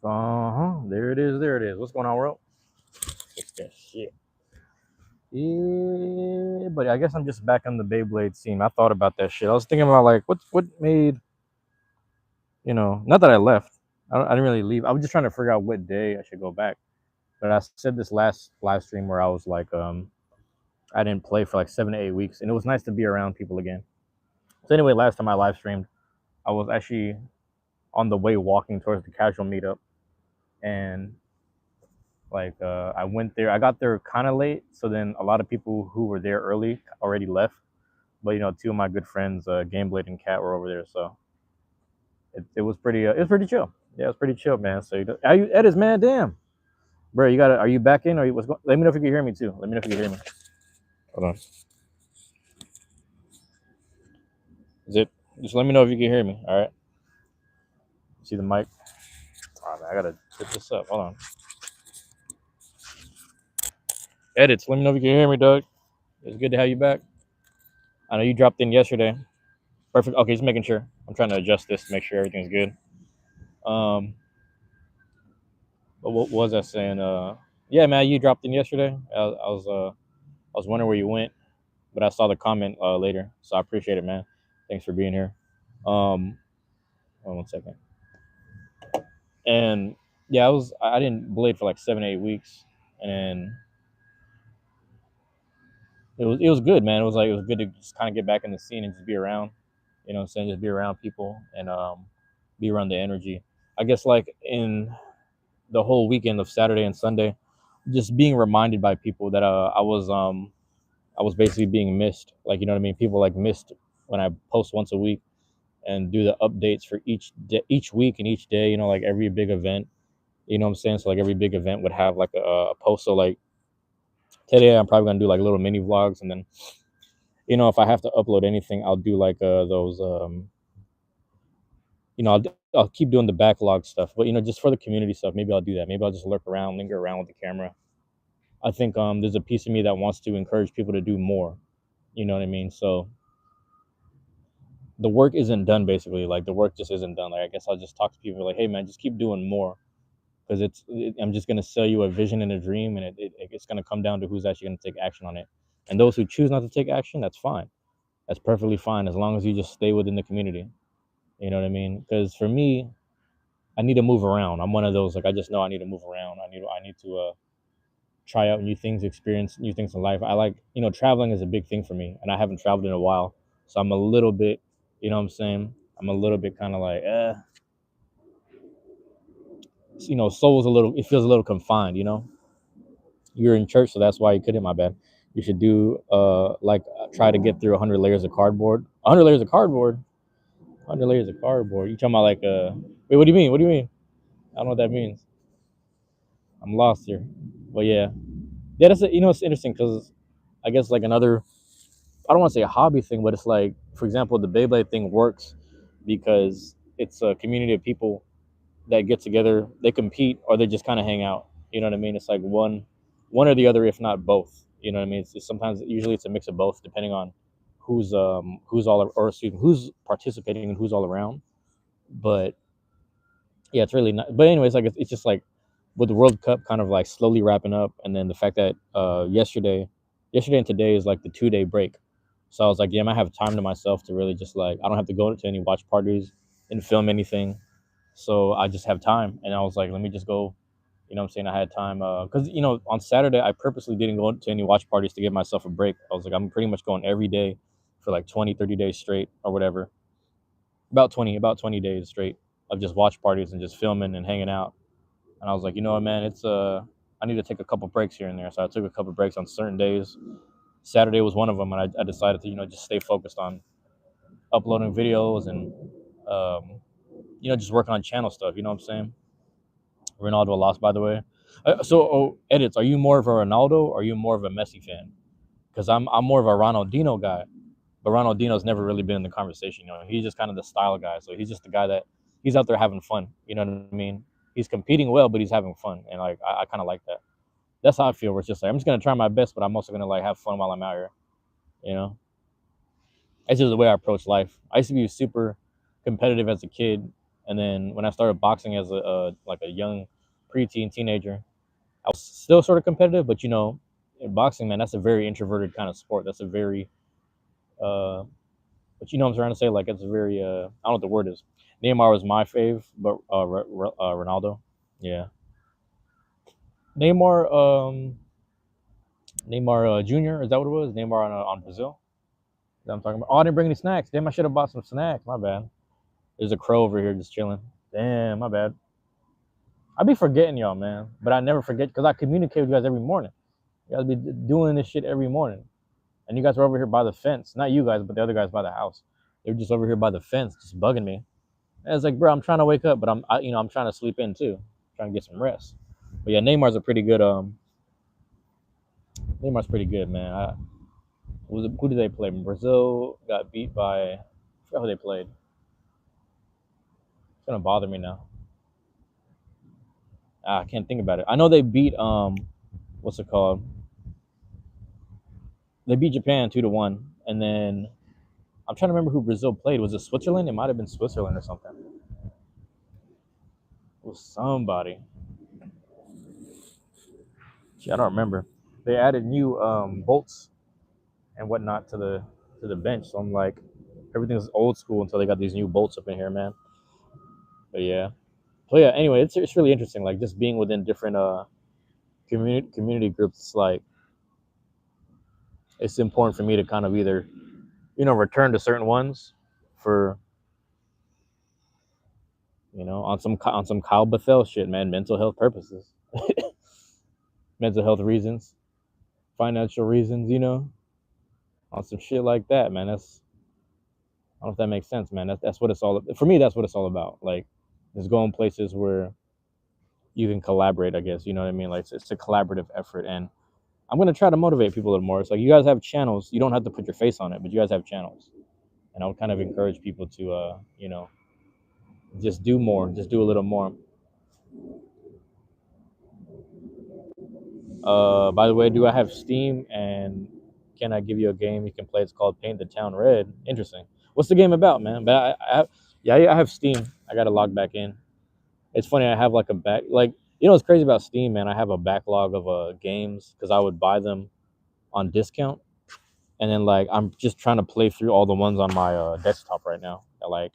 There it is. There it is. What's going on, world? Fix that shit. Yeah, but I guess I'm just back on the Beyblade scene. I thought about that shit. I was thinking about like what made not that I left. I didn't really leave. I was just trying to figure out what day I should go back. But I said this last live stream where I was like, I didn't play for like 7 to 8 weeks, and it was nice to be around people again. So anyway, last time I live streamed, I was actually on the way walking towards the casual meetup, and I went there. I got there kind of late, so then a lot of people who were there early already left. But two of my good friends, Gameblade and Cat, were over there, so it was pretty. It was pretty chill. Yeah, it was pretty chill, man. So are you Edis, man? Damn, bro, you got to. Are you back in? Or what's going? Let me know if you can hear me too. Let me know if you can hear me. Hold on. Is it? Just let me know if you can hear me. All right. See the mic? Oh, man, I gotta put this up. Hold on. Edits. Let me know if you can hear me, Doug. It's good to have you back. I know you dropped in yesterday. Perfect. Okay, just making sure. I'm trying to adjust this to make sure everything's good. Um, but what was I saying? Yeah, man, you dropped in yesterday. I was wondering where you went, but I saw the comment later, so I appreciate it, man. Thanks for being here. Hold on 1 second. And yeah, I didn't blade for like 7 to 8 weeks, and then it was good, man. It was good to just kind of get back in the scene and just be around. You know what I'm saying? Just be around people and be around the energy. I guess like in the whole weekend of Saturday and Sunday, just being reminded by people that I was basically being missed. Like you know what I mean? People like missed when I post once a week and do the updates for each week and each day. Like every big event. You know what I'm saying? So like every big event would have like a post. So like today I'm probably gonna do like little mini vlogs, and then if I have to upload anything, I'll do like those I'll keep doing the backlog stuff, but just for the community stuff, maybe I'll do that. Maybe I'll just lurk around, linger around with the camera. I think there's a piece of me that wants to encourage people to do more. You know what I mean? So the work isn't done basically. Like the work just isn't done. Like I guess I'll just talk to people like, hey man, just keep doing more, because I'm just gonna sell you a vision and a dream, and it's gonna come down to who's actually gonna take action on it. And those who choose not to take action, that's fine. That's perfectly fine as long as you just stay within the community. You know what I mean? Because for me, I need to move around. I'm one of those, like I just know I need to move around. I need to try out new things, experience new things in life. I like, traveling is a big thing for me, and I haven't traveled in a while, so I'm a little bit, you know what I'm saying? I'm a little bit kind of like, soul's a little, it feels a little confined. You're in church, so that's why you couldn't. My bad. You should do try to get through 100 layers of cardboard. 100 layers of cardboard. 100 layers of cardboard. You talking about like wait? What do you mean? What do you mean? I don't know what that means. I'm lost here. But yeah, that's it's interesting because I guess like another, I don't want to say a hobby thing, but it's like, for example, the Beyblade thing works because it's a community of people that get together, they compete, or they just kind of hang out. You know what I mean? It's like one or the other, if not both. You know what I mean? It's sometimes, usually it's a mix of both, depending on who's all, or excuse me, who's participating and who's all around. But yeah, it's really not. But anyways, like it's just like with the World Cup kind of like slowly wrapping up, and then the fact that yesterday and today is like the 2 day break. So I was like, yeah, I have time to myself to really just like, I don't have to go to any watch parties and film anything. So I just have time, and I was like, let me just go. You know what I'm saying? I had time because on Saturday I purposely didn't go to any watch parties to give myself a break. I was like, I'm pretty much going every day for like 20, 30 days straight or whatever. About 20 days straight of just watch parties and just filming and hanging out. And I was like, you know what, man, it's I need to take a couple breaks here and there. So I took a couple breaks on certain days. Saturday was one of them, and I decided to just stay focused on uploading videos and just working on channel stuff. You know what I'm saying? Ronaldo lost, by the way. Edits. Are you more of a Ronaldo or are you more of a Messi fan? Because I'm more of a Ronaldinho guy, but Ronaldinho's never really been in the conversation. He's just kind of the style guy. So he's just the guy that he's out there having fun. You know what I mean? He's competing well, but he's having fun, and like I kind of like that. That's how I feel. Where it's just like I'm just gonna try my best, but I'm also gonna like have fun while I'm out here. You know, it's just the way I approach life. I used to be super competitive as a kid, And then when I started boxing as like a young preteen teenager, I was still sort of competitive, but in boxing, man, that's a very introverted kind of sport. That's a very uh, but you know what I'm trying to say, like it's a very I don't know what the word is. Neymar was my fave, but Ronaldo, yeah, Neymar, Neymar Junior, is that what it was? Neymar on Brazil. That I'm talking about. Oh, I didn't bring any snacks. Damn, I should have bought some snacks. My bad. There's a crow over here just chilling. Damn, my bad. I be forgetting y'all, man, but I never forget because I communicate with you guys every morning. You guys be doing this shit every morning, and you guys were over here by the fence. Not you guys, but the other guys by the house. They were just over here by the fence, just bugging me. And it's like, bro, I'm trying to wake up, but I'm trying to sleep in too, trying to get some rest. But yeah, Neymar's a pretty good. Neymar's pretty good, man. Who did they play? Brazil got beat by. I forgot who they played. It's gonna bother me now. I can't think about it. I know they beat what's it called? They beat Japan 2-1, and then I'm trying to remember who Brazil played. Was it Switzerland? It might have been Switzerland or something. It was somebody. Gee, I don't remember. They added new bolts and whatnot to the bench. So I'm like, everything's old school until they got these new bolts up in here, man. But yeah. So yeah. Anyway, it's really interesting. Like just being within different community groups. It's like it's important for me to kind of either return to certain ones for on some Kyle Bethel shit, man. Mental health purposes, mental health reasons, financial reasons. On some shit like that, man. I don't know if that makes sense, man. That's what it's all for me. That's what it's all about. Like, just going places where you can collaborate. I guess you know what I mean. Like, it's a collaborative effort, and I'm gonna try to motivate people a little more. It's like you guys have channels. You don't have to put your face on it, but you guys have channels, and I would kind of encourage people to, just do more, just do a little more. By the way, do I have Steam, and can I give you a game you can play? It's called Paint the Town Red. Interesting. What's the game about, man? But yeah, I have Steam. I got to log back in. It's funny. I have like a what's crazy about Steam, man? I have a backlog of games because I would buy them on discount, and then like I'm just trying to play through all the ones on my desktop right now. That, like,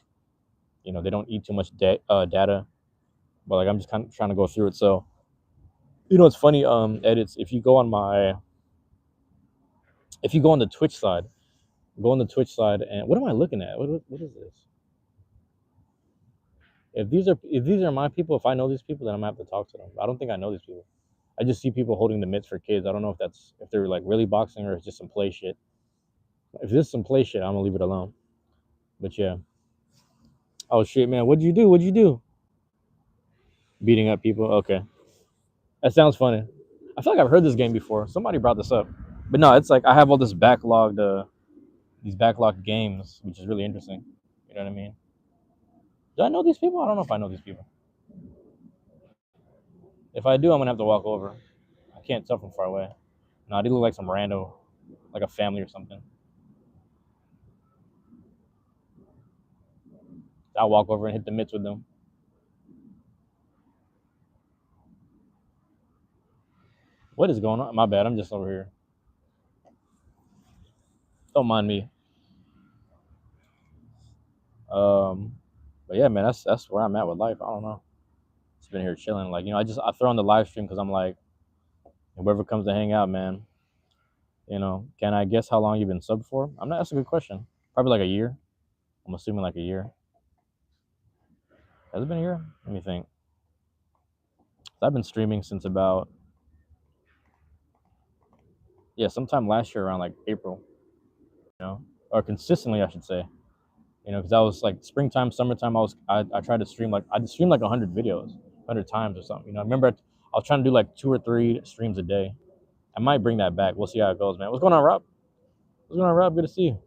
they don't eat too much data, but like I'm just kind of trying to go through it. So it's funny. Edits. If you go on the Twitch side, and what am I looking at? What is this? If these are my people, if I know these people, then I'm gonna have to talk to them. I don't think I know these people. I just see people holding the mitts for kids. I don't know if they're like really boxing or it's just some play shit. If this is some play shit, I'm gonna leave it alone. But yeah. Oh shit, man. What'd you do? What'd you do? Beating up people? Okay. That sounds funny. I feel like I've heard this game before. Somebody brought this up. But no, it's like I have all these backlogged games, which is really interesting. You know what I mean? Do I know these people? I don't know if I know these people. If I do, I'm gonna have to walk over. I can't tell from far away. No, they look like some rando, like a family or something. I'll walk over and hit the mitts with them. What is going on? My bad. I'm just over here. Don't mind me. Um, but yeah, man, that's where I'm at with life. I don't know. Just been here chilling. Like, I throw on the live stream because I'm like, whoever comes to hang out, man. Can I guess how long you've been subbed for? I'm not. That's a good question. Probably like a year. I'm assuming like a year. Has it been a year? Let me think. I've been streaming since about sometime last year around like April. Or consistently, I should say. Because I was like springtime, summertime. I tried to stream I streamed like 100 videos, 100 times or something. I remember I was trying to do like 2 or 3 streams a day. I might bring that back. We'll see how it goes, man. What's going on, Rob? What's going on, Rob? Good to see you.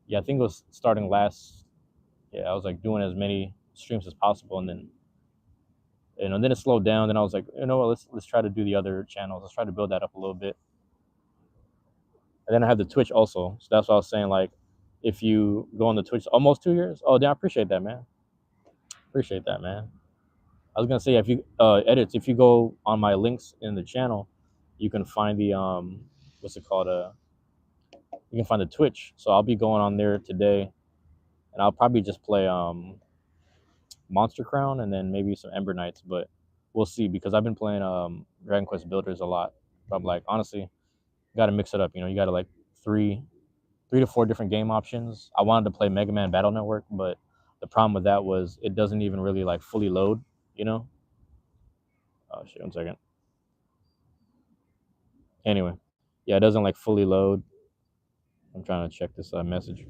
Yeah, I think it was starting last. Yeah, I was like doing as many streams as possible, and then then it slowed down. Then I was like, you know what? Let's try to do the other channels. Let's try to build that up a little bit. And then I have the Twitch also, so that's what I was saying. Like, if you go on the Twitch, almost 2 years. Oh, damn, I appreciate that, man. Appreciate that, man. I was gonna say if you edits, if you go on my links in the channel, you can find the what's it called? You can find the Twitch. So I'll be going on there today, and I'll probably just play Monster Crown and then maybe some Ember Knights, but we'll see because I've been playing Dragon Quest Builders a lot. But I'm like, honestly, got to mix it up. You know, you got to like three to four different game options. I wanted to play Mega Man Battle Network, but the problem with that was it doesn't even really like fully load. You know? Oh shit! 1 second. Anyway, yeah, it doesn't like fully load. I'm trying to check this message.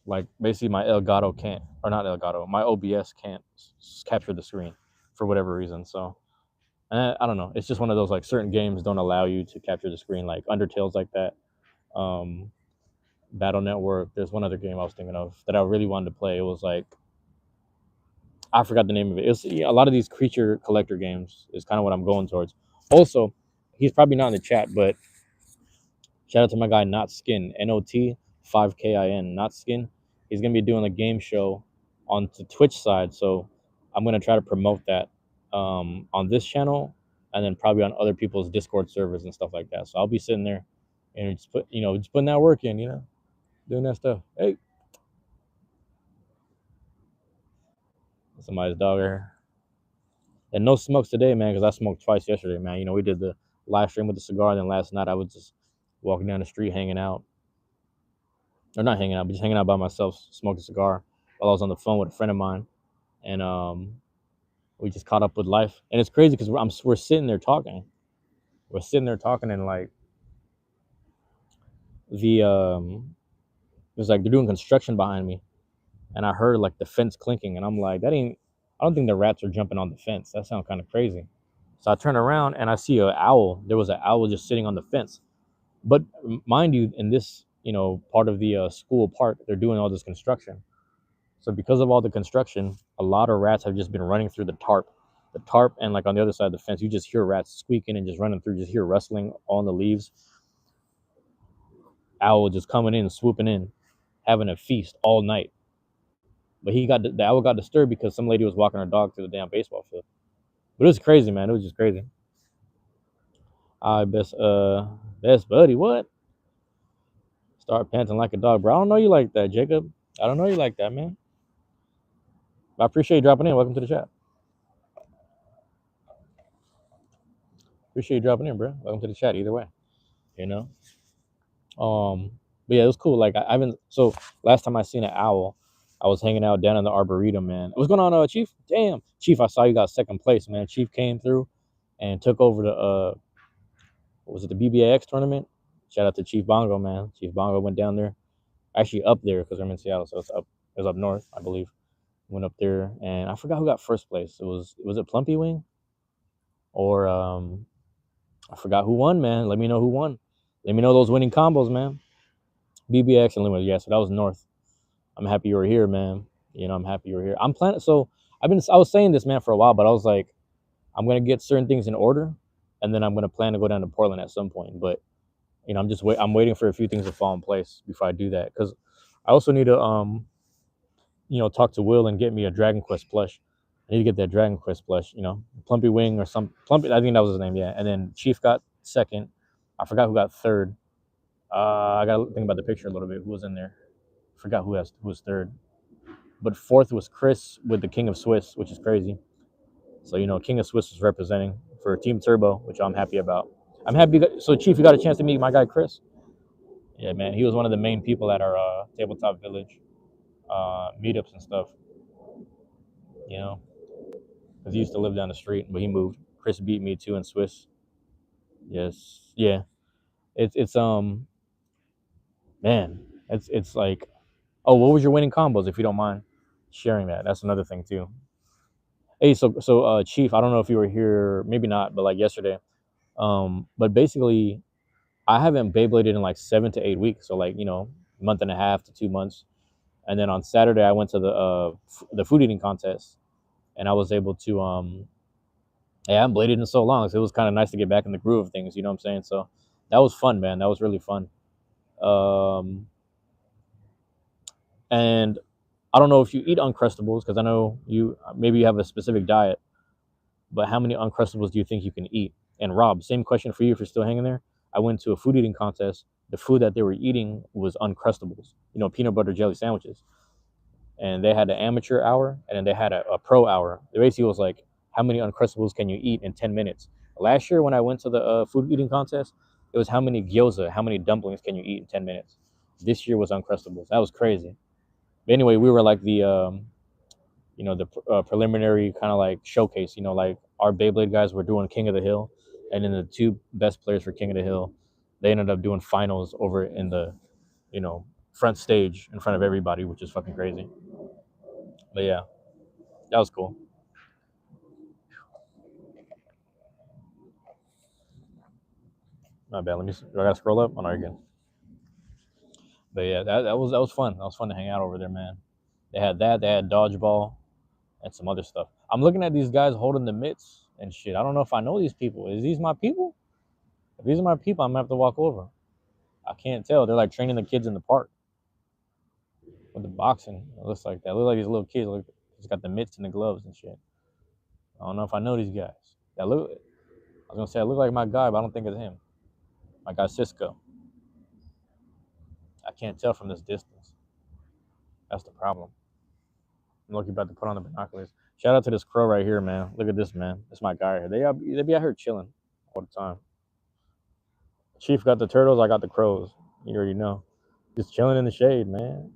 Like basically my Elgato can't, or not Elgato, my OBS can't capture the screen for whatever reason. So I don't know. It's just one of those like certain games don't allow you to capture the screen, like Undertale's like that. Um, Battle Network. There's one other game I was thinking of that I really wanted to play. It was like I forgot the name of it. It's a lot of these creature collector games is kind of what I'm going towards. Also, he's probably not in the chat, but shout out to my guy Not Skin, NOT5KIN, Not Skin. He's gonna be doing a game show on the Twitch side, so I'm gonna try to promote that on this channel, and then probably on other people's Discord servers and stuff like that. So I'll be sitting there and just just putting that work in, doing that stuff. Hey, somebody's dog here. And no smokes today, man, because I smoked twice yesterday, man. We did the live stream with the cigar, and then last night I was just walking down the street hanging out. Or not hanging out, but just hanging out by myself, smoking a cigar while I was on the phone with a friend of mine. And we just caught up with life. And it's crazy because we're sitting there talking. We're sitting there talking, and like it was like they're doing construction behind me. And I heard like the fence clinking, and I'm like, I don't think the rats are jumping on the fence. That sounds kind of crazy. So I turn around and I see an owl. There was an owl just sitting on the fence. But mind you, in this, part of the school park, they're doing all this construction. So because of all the construction, a lot of rats have just been running through the tarp. The tarp, and like on the other side of the fence, you just hear rats squeaking and just running through, just hear rustling on the leaves. Owl just coming in, swooping in, having a feast all night. But the owl got disturbed because some lady was walking her dog through the damn baseball field. But it was crazy, man. It was just crazy. Best buddy, what? Start panting like a dog, bro. I don't know you like that, Jacob. I don't know you like that, man. But I appreciate you dropping in. Welcome to the chat. Appreciate you dropping in, bro. Welcome to the chat. Either way, you know. But yeah, it was cool. Like I haven't. So last time I seen an owl, I was hanging out down in the arboretum, man. What's going on, Chief? Damn, Chief, I saw you got second place, man. Chief came through and took over the what was it, the BBAX tournament? Shout out to Chief Bongo, man. Chief Bongo went down there, actually up there because I'm in Seattle, so it's up. It was up north, I believe. Went up there, and I forgot who got first place. Was it Plumpy Wing, or I forgot who won, man. Let me know who won. Let me know those winning combos, man. BBX and Limited, yeah. So that was north. I'm happy you were here, man. I'm happy you were here. I'm planning. So I was saying this, man, for a while, but I was like, I'm gonna get certain things in order, and then I'm gonna plan to go down to Portland at some point. But I'm waiting for a few things to fall in place before I do that, because I also need to talk to Will and get me a Dragon Quest plush. I need to get that Dragon Quest plush, Plumpy Wing or some Plumpy. I think that was his name, yeah. And then Chief got second. I forgot who got third. I gotta think about the picture a little bit. Who was in there? Forgot who was third. But fourth was Chris with the King of Swiss, which is crazy. So King of Swiss was representing for Team Turbo, which I'm happy about. I'm happy. So Chief, you got a chance to meet my guy Chris. Yeah, man, he was one of the main people at our Tabletop Village meetups and stuff. Because he used to live down the street, but he moved. Chris beat me too in Swiss. Yes, yeah. It's man, it's like, oh, what was your winning combos? If you don't mind sharing that, that's another thing too. Hey, so Chief, I don't know if you were here, maybe not, but like yesterday. But basically, I haven't Beybladed in like 7 to 8 weeks, so like month and a half to 2 months. And then on Saturday, I went to the food eating contest, and I was able to I haven't bladed in so long, so it was kind of nice to get back in the groove of things. You know what I'm saying? So that was fun, man. That was really fun. And I don't know if you eat Uncrustables because I know you maybe you have a specific diet, but how many Uncrustables do you think you can eat? And Rob, same question for you if you're still hanging there. I went to a food eating contest. The food that they were eating was Uncrustables, peanut butter jelly sandwiches. And they had an amateur hour and then they had a pro hour. The basically was like, how many Uncrustables can you eat in 10 minutes? Last year when I went to the food eating contest, it was how many gyoza, how many dumplings can you eat in 10 minutes? This year was Uncrustables. That was crazy. But anyway, we were like the preliminary kind of like showcase. Like our Beyblade guys were doing King of the Hill, and then the two best players for King of the Hill, they ended up doing finals over in the front stage in front of everybody, which is fucking crazy. But yeah, that was cool. My bad. Let me. Do I gotta scroll up? Oh no, you're good. But yeah, that was fun. That was fun to hang out over there, man. They had that. They had dodgeball and some other stuff. I'm looking at these guys holding the mitts and shit. I don't know if I know these people. Is these my people? If these are my people, I'm gonna have to walk over. I can't tell. They're like training the kids in the park with the boxing. It looks like that. It looks like these little kids. Look, he's got the mitts and the gloves and shit. I don't know if I know these guys. That look. I was gonna say I look like my guy, but I don't think it's him. My guy Cisco. I can't tell from this distance. That's the problem. I'm looking about to put on the binoculars. Shout out to this crow right here, man. Look at this, man. That's my guy right here. They be out here chilling all the time. Chief got the turtles. I got the crows. You already know. Just chilling in the shade, man.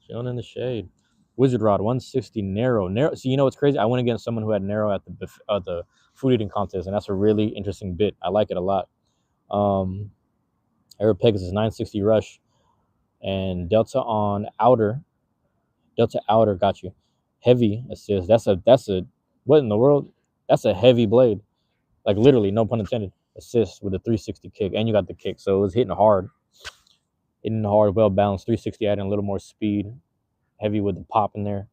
Chilling in the shade. Wizard Rod 160 narrow. Narrow. See, what's crazy? I went against someone who had narrow at the food eating contest, and that's a really interesting bit. I like it a lot. Aero Pegasus 960 rush and Delta on outer. Delta outer got you. Heavy assist. That's a what in the world? That's a heavy blade. Like literally, no pun intended. Assist with a 360 kick, and you got the kick, so it was hitting hard, well balanced. 360 adding a little more speed. Heavy with the pop in there.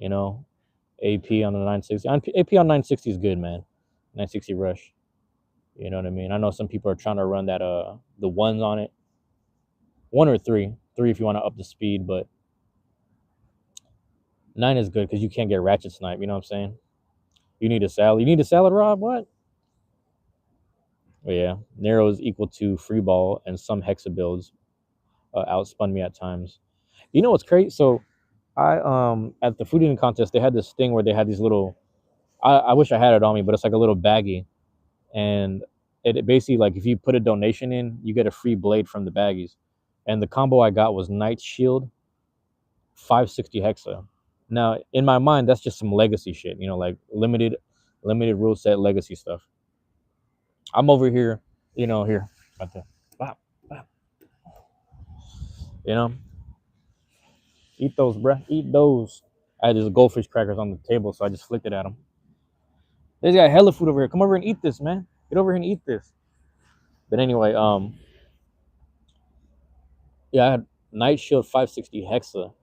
AP on the 960. AP on 960 is good, man. 960 rush. You know what I mean? I know some people are trying to run that the ones on it. 1 or 3. 3 if you want to up the speed, but 9 is good because you can't get ratchet snipe. You know what I'm saying? You need a salad. You need a salad, Rob? What? But yeah, narrow is equal to free ball, and some hexa builds outspun me at times. You know what's crazy? So I at the food eating contest they had this thing where they had these little. I wish I had it on me, but it's like a little baggie, and it basically like if you put a donation in, you get a free blade from the baggies, and the combo I got was Knight Shield, 560 hexa. Now in my mind that's just some legacy shit, like limited rule set legacy stuff. I'm over here, here, right there. Wow, wow. You know, eat those, bruh. Eat those. I had these goldfish crackers on the table, so I just flicked it at them. There's got hella food over here. Come over and eat this, man. Get over here and eat this. But anyway, yeah, I had Night Shield 560 Hexa,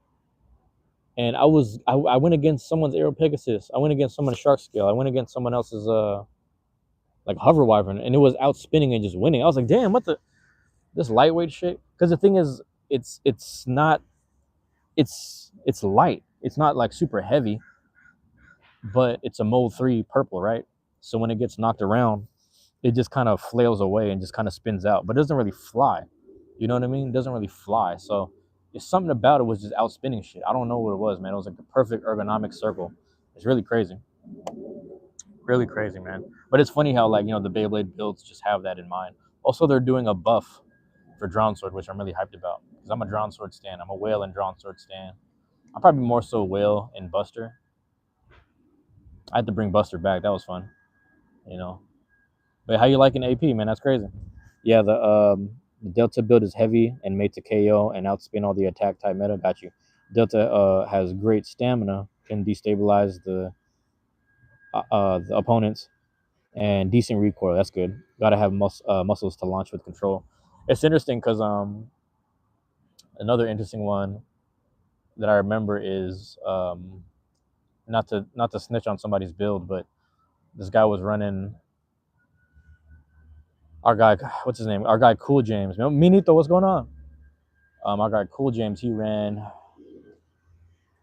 and I went against someone's Aero Pegasus. I went against someone's Shark Scale. I went against someone else's like Hover Wyvern, and it was out spinning and just winning. I was like, damn, what the this lightweight shit? Because the thing is, it's not it's light. It's not like super heavy, but it's a mold 3 purple, right? So when it gets knocked around, it just kind of flails away and just kind of spins out, but it doesn't really fly. You know what I mean? It doesn't really fly. So it's something about it was just out spinning shit. I don't know what it was, man. It was like the perfect ergonomic circle. It's really crazy. Really crazy, man. But it's funny how like, the Beyblade builds just have that in mind. Also, they're doing a buff for Drawn Sword, which I'm really hyped about. Because I'm a Drawn Sword stan. I'm a Whale and Drawn Sword stan. I'm probably more so Whale and Buster. I had to bring Buster back. That was fun. But how you liking AP, man? That's crazy. Yeah, the Delta build is heavy and made to KO and outspin all the attack type meta. Got you. Delta has great stamina, can destabilize the opponents, and decent recoil. That's good. Got to have muscles to launch with control. It's interesting because another interesting one that I remember is not to snitch on somebody's build, but this guy was running our guy. What's his name? Our guy Cool James. Minito, what's going on? I got Cool James. He ran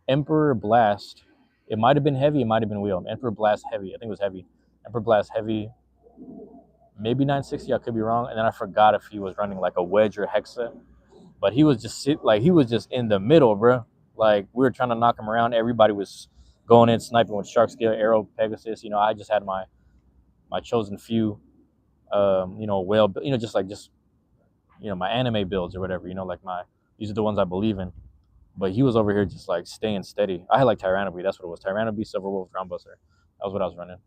Emperor Blast. It might have been heavy. It might have been wheel. Emperor Blast heavy. I think it was heavy. Emperor Blast heavy. Maybe 960. I could be wrong. And then I forgot if he was running like a wedge or hexa. But he was just he was just in the middle, bro. Like we were trying to knock him around. Everybody was going in sniping with shark scale, arrow, Pegasus. I just had my chosen few. Whale. Just my anime builds or whatever. Like these are the ones I believe in. But he was over here just like staying steady. I had like Tyrannoby. That's what it was. Tyrannoby, Silver Wolf, Groundbuster. That was what I was running.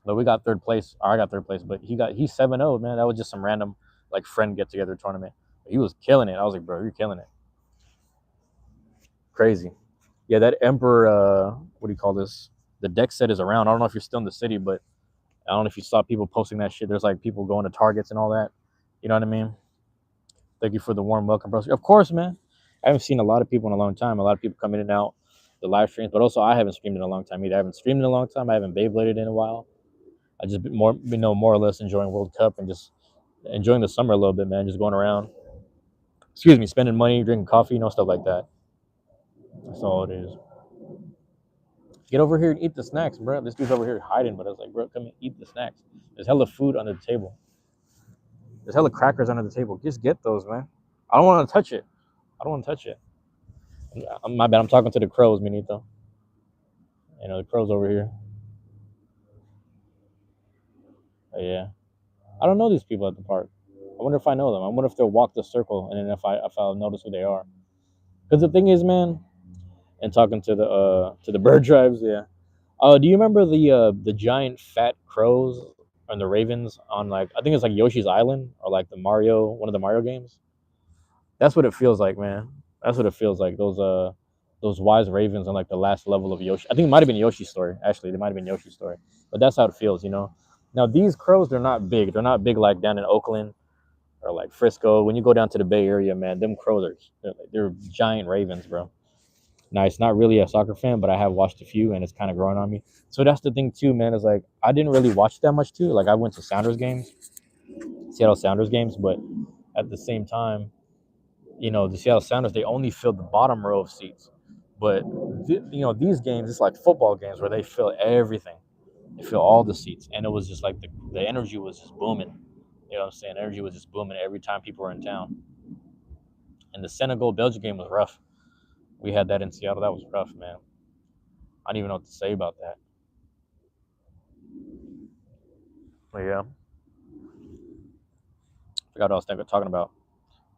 But we got third place. Or I got third place. But he's 7-0, man. That was just some random like friend get together tournament. But he was killing it. I was like, bro, you're killing it. Crazy. Yeah, that Emperor. What do you call this? The deck set is around. I don't know if you're still in the city, but I don't know if you saw people posting that shit. There's like people going to Targets and all that. You know what I mean? Thank you for the warm welcome, bro. Of course, man. I haven't seen a lot of people in a long time. A lot of people come in and out the live streams, but also I haven't streamed in a long time either. I haven't streamed in a long time. I haven't Beybladed in a while. I just been more or less enjoying World Cup and just enjoying the summer a little bit, man. Just going around, spending money, drinking coffee, stuff like that. That's all it is. Get over here and eat the snacks, bro. This dude's over here hiding, but I was like, bro, come and eat the snacks. There's hella food under the table. There's hella crackers under the table. Just get those, man. I don't want to touch it. I don't want to touch it. My bad. I'm talking to the crows, Minito. The crows over here. But yeah. I don't know these people at the park. I wonder if I know them. I wonder if they'll walk the circle, and then if I'll notice who they are. Because the thing is, man, and talking to the bird tribes, yeah. Do you remember the giant fat crows and the ravens on like I think it's like Yoshi's Island or like one of the Mario games? That's what it feels like, man. That's what it feels like. Those wise ravens on like the last level of Yoshi. I think it might have been Yoshi's story. Actually, it might have been Yoshi's story. But that's how it feels. Now these crows, they're not big. They're not big like down in Oakland or like Frisco. When you go down to the Bay Area, man, them crows they're giant ravens, bro. Nice. Not really a soccer fan, but I have watched a few, and it's kind of growing on me. So that's the thing too, man. Is like I didn't really watch that much too. Like I went to Seattle Sounders games, but at the same time, the Seattle Sounders, they only filled the bottom row of seats. But these games, it's like football games where they fill everything. They fill all the seats, and it was just like the energy was just booming. You know what I'm saying? Energy was just booming every time people were in town. And the Senegal Belgium game was rough. We had that in Seattle. That was rough, man. I don't even know what to say about that. But yeah, forgot what I was talking about.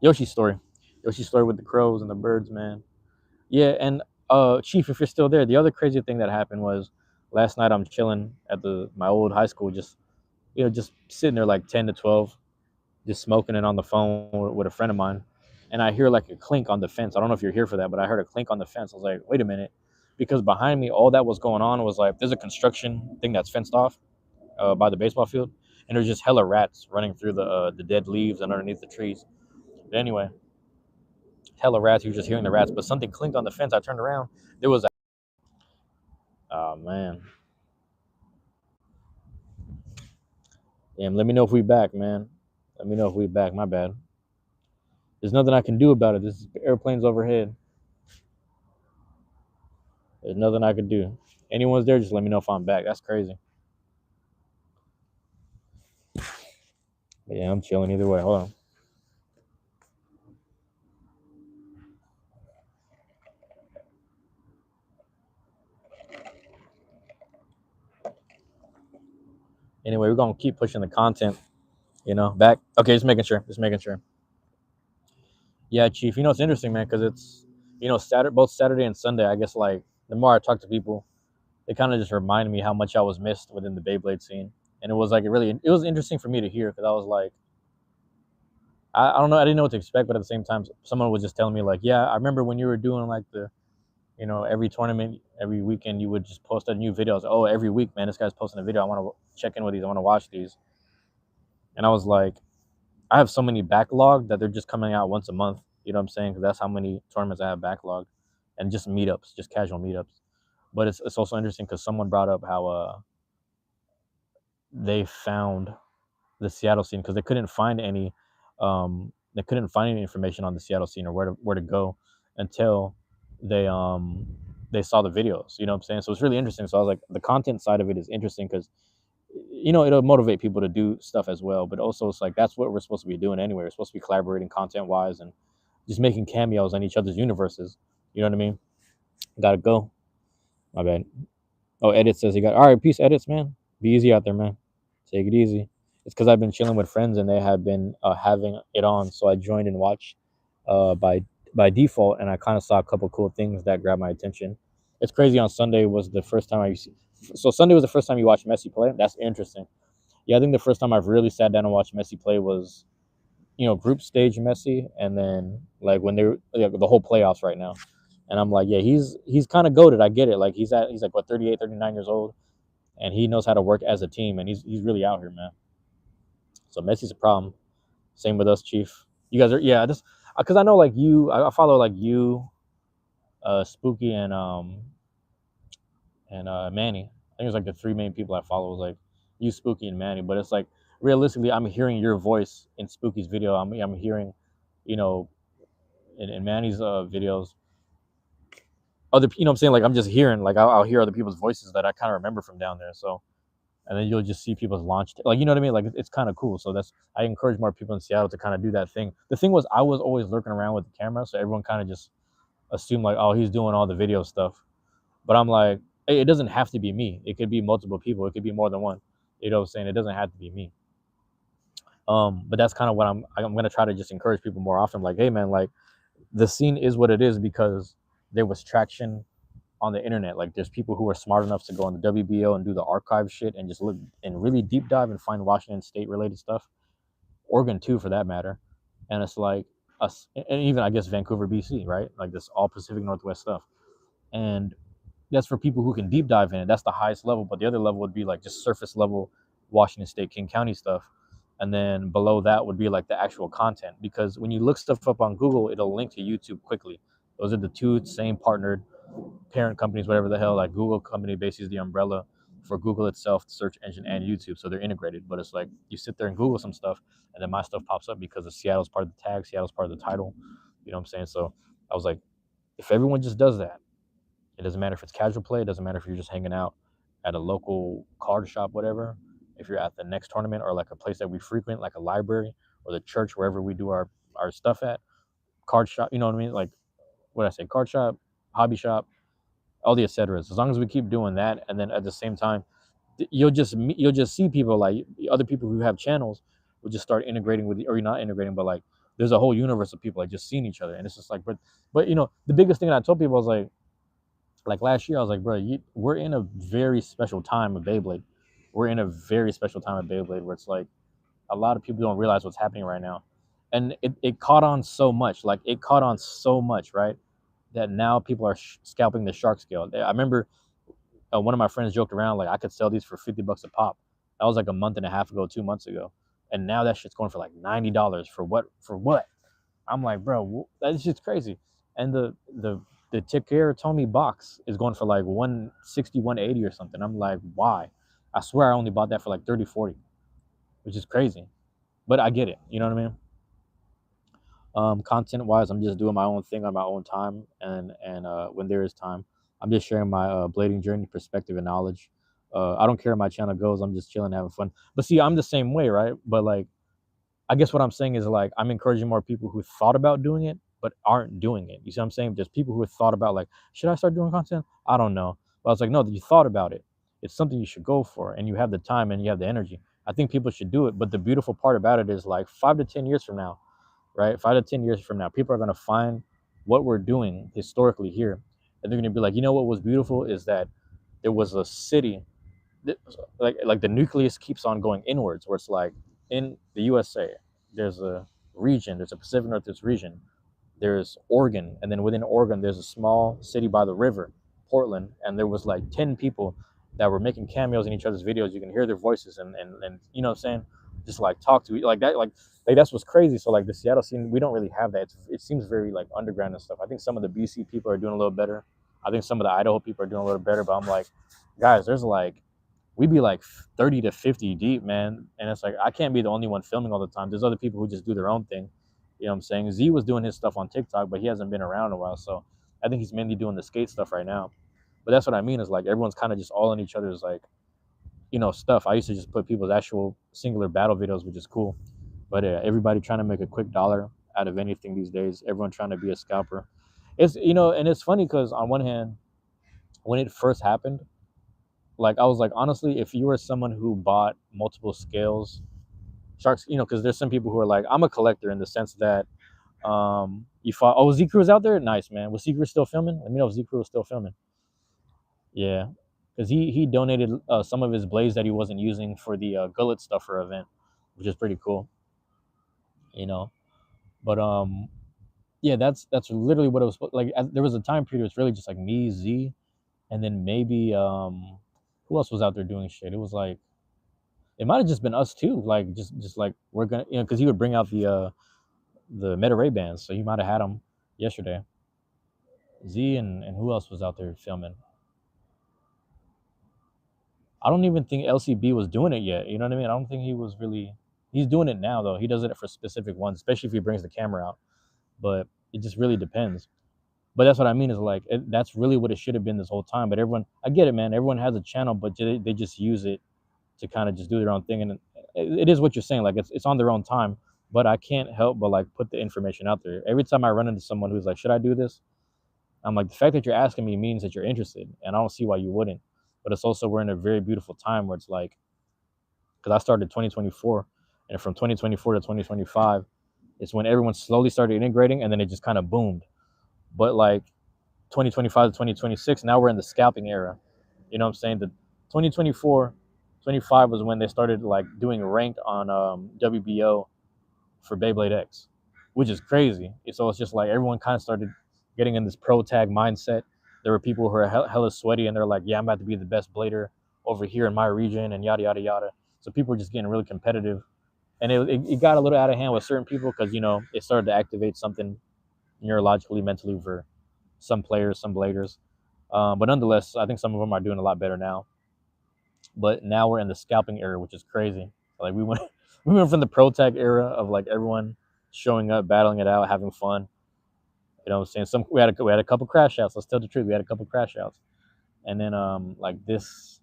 Yoshi's story with the crows and the birds, man. Yeah, and Chief, if you're still there, the other crazy thing that happened was last night I'm chilling at my old high school, just just sitting there like 10 to 12, just smoking it on the phone with a friend of mine, and I hear like a clink on the fence. I don't know if you're here for that, but I heard a clink on the fence. I was like, wait a minute, because behind me, all that was going on was like there's a construction thing that's fenced off by the baseball field, and there's just hella rats running through the dead leaves and underneath the trees. But anyway, hella rats. You were just hearing the rats, but something clinked on the fence. I turned around. There was oh man. Damn, let me know if we back, man. Let me know if we back. My bad. There's nothing I can do about it. This airplane's overhead. There's nothing I can do. Anyone's there, just let me know if I'm back. That's crazy. But yeah, I'm chilling either way. Hold on. Anyway, we're gonna keep pushing the content. Back. Okay, just making sure. Yeah, Chief. It's interesting, man, because it's both Saturday and Sunday. I guess like the more I talk to people, they kind of just reminded me how much I was missed within the Beyblade scene, and it was like it was interesting for me to hear because I was like, I don't know, I didn't know what to expect, but at the same time, someone was just telling me like, yeah, I remember when you were doing like every tournament, every weekend, you would just post a new video. I was like, oh, every week, man, this guy's posting a video. I want to check in with these. I want to watch these, and I was like, I have so many backlog that they're just coming out once a month. You know what I'm saying? Because that's how many tournaments I have backlog, and just meetups, just casual meetups. But it's also interesting because someone brought up how they found the Seattle scene because they couldn't find any they couldn't find any information on the Seattle scene or where to go until they they saw the videos. You know what I'm saying? So it's really interesting. So I was like, the content side of it is interesting because it'll motivate people to do stuff as well. But also, it's like that's what we're supposed to be doing anyway. We're supposed to be collaborating content wise and just making cameos on each other's universes. You know what I mean? Gotta go. My bad. Oh, Edit says he got all right. Peace, Edits, man. Be easy out there, man. Take it easy. It's because I've been chilling with friends and they have been having it on, so I joined and watched by default, and I kind of saw a couple cool things that grabbed my attention. It's crazy. On Sunday was the first time so Sunday was the first time you watched Messi play. That's interesting. Yeah, I think the first time I've really sat down and watched Messi play was group stage Messi, and then like when they're the whole playoffs right now. And I'm like, yeah, he's kind of goated. I get it. Like he's like what 38, 39 years old, and he knows how to work as a team, and he's really out here, man. So Messi's a problem. Same with us, Chief. You guys are just because I know like I follow like you, Spooky, and Manny. I think it's like the three main people I follow is like you, Spooky, and Manny. But it's like realistically, I'm hearing your voice in Spooky's video. I'm hearing, you know, in Manny's videos. Other, what I'm saying, like I'm just hearing, like I'll hear other people's voices that I kind of remember from down there. So, and then you'll just see people's launch, like what I mean. Like it's kind of cool. So I encourage more people in Seattle to kind of do that thing. The thing was, I was always lurking around with the camera, so everyone kind of just assumed like, oh, he's doing all the video stuff. But I'm like, hey, it doesn't have to be me. It could be multiple people. It could be more than one. You know what I'm saying? It doesn't have to be me. But that's kind of what I'm gonna try to just encourage people more often. Like, hey man, like the scene is what it is because there was traction on the internet. Like there's people who are smart enough to go on the WBO and do the archive shit and just look and really deep dive and find Washington State related stuff, Oregon too for that matter. And it's like us, and even I guess Vancouver, BC, right? Like this all Pacific Northwest stuff. And that's for people who can deep dive in it. That's the highest level. But the other level would be like just surface level Washington State, King County stuff. And then below that would be like the actual content. Because when you look stuff up on Google, it'll link to YouTube quickly. Those are the two same partnered parent companies, whatever the hell. Like Google company basically is the umbrella for Google itself, the search engine, and YouTube. So they're integrated. But it's like you sit there and Google some stuff, and then my stuff pops up because Seattle's part of the tag, Seattle's part of the title. You know what I'm saying? So I was like, if everyone just does that, it doesn't matter if it's casual play. It doesn't matter if you're just hanging out at a local card shop, whatever. If you're at the next tournament or like a place that we frequent, like a library or the church, wherever we do our stuff at, card shop, you know what I mean? Like, what did I say? Card shop, hobby shop, all the et ceteras. As long as we keep doing that, and then at the same time, you'll just see people like other people who have channels will just start integrating with, or you're not integrating, but like there's a whole universe of people like just seeing each other, and it's just like, but the biggest thing that I told people was like last year, I was like, bro, we're in a very special time of Beyblade. We're in a very special time of Beyblade where it's like a lot of people don't realize what's happening right now. And it caught on so much, right? That now people are scalping the shark scale. I remember one of my friends joked around, like, I could sell these for $50 a pop. That was like a month and a half ago, 2 months ago. And now that shit's going for like $90 for what? I'm like, bro, that's just crazy. And the Takara Tomy box is going for like 160, 180 or something. I'm like, why? I swear I only bought that for like 30, 40, which is crazy. But I get it. You know what I mean? Content wise, I'm just doing my own thing on my own time. And when there is time, I'm just sharing my blading journey, perspective, and knowledge. I don't care where my channel goes. I'm just chilling, having fun. But see, I'm the same way, right? But like, I guess what I'm saying is like I'm encouraging more people who thought about doing it but aren't doing it. You see what I'm saying? There's people who have thought about like, should I start doing content? I don't know. But I was like, no, you thought about it. It's something you should go for, and you have the time and you have the energy. I think people should do it. But the beautiful part about it is like 5 to 10 years from now, right? 5 to 10 years from now, people are going to find what we're doing historically here. And they're going to be like, you know what was beautiful is that there was a city like the nucleus keeps on going inwards, where it's like in the USA, there's a region, there's a Pacific Northwest region, there's Oregon, and then within Oregon, there's a small city by the river, Portland, and there was like 10 people that were making cameos in each other's videos. You can hear their voices and you know what I'm saying, just like talk to like that, like that's what's crazy. So like the Seattle scene, we don't really have that. It seems very like underground and stuff. I think some of the BC people are doing a little better. I think some of the Idaho people are doing a little better, but I'm like, guys, there's like we'd be like 30 to 50 deep, man. And it's like, I can't be the only one filming all the time. There's other people who just do their own thing. You know what I'm saying? Z was doing his stuff on TikTok, but he hasn't been around in a while. So I think he's mainly doing the skate stuff right now. But that's what I mean is like everyone's kind of just all in each other's like, stuff. I used to just put people's actual singular battle videos, which is cool. But everybody trying to make a quick dollar out of anything these days. Everyone trying to be a scalper. And it's funny because on one hand, when it first happened, like I was like, honestly, if you were someone who bought multiple scales, sharks, because there's some people who are like, I'm a collector in the sense that you thought, oh, Z Crew is out there? Nice, man. Was Z Crew still filming? Let me know if Z Crew was still filming. Yeah. Because he donated some of his blades that he wasn't using for the Gullet Stuffer event, which is pretty cool, you know. But yeah, that's literally what it was like. There was a time period. It's really just like me, Z, and then maybe who else was out there doing shit? It was like it might have just been us too. Like just like we're gonna, because he would bring out the Meta Ray bands, so he might have had them yesterday. Z and who else was out there filming? I don't even think LCB was doing it yet. You know what I mean? I don't think he was really. He's doing it now though. He does it for specific ones, especially if he brings the camera out. But it just really depends. But that's what I mean is like that's really what it should have been this whole time. But everyone, I get it, man. Everyone has a channel, but they just use it to kind of just do their own thing. And it is what you're saying. Like it's on their own time. But I can't help but like put the information out there. Every time I run into someone who's like, should I do this? I'm like, the fact that you're asking me means that you're interested, and I don't see why you wouldn't. But it's also we're in a very beautiful time where it's like, because I started 2024, and from 2024 to 2025, it's when everyone slowly started integrating, and then it just kind of boomed. But like 2025 to 2026, now we're in the scalping era. You know what I'm saying? The 2024, 25 was when they started like doing ranked on WBO for Beyblade X, which is crazy. So it's just like everyone kind of started getting in this pro tag mindset. There were people who are hella sweaty and they're like, yeah, I'm about to be the best blader over here in my region and yada, yada, yada. So people were just getting really competitive. And it got a little out of hand with certain people because, it started to activate something neurologically, mentally for some players, some bladers. But nonetheless, I think some of them are doing a lot better now. But now we're in the scalping era, which is crazy. Like we went, we went from the pro tag era of like everyone showing up, battling it out, having fun. You know what I'm saying? We had a couple crash outs. Let's tell the truth. We had a couple crash outs, and then like this,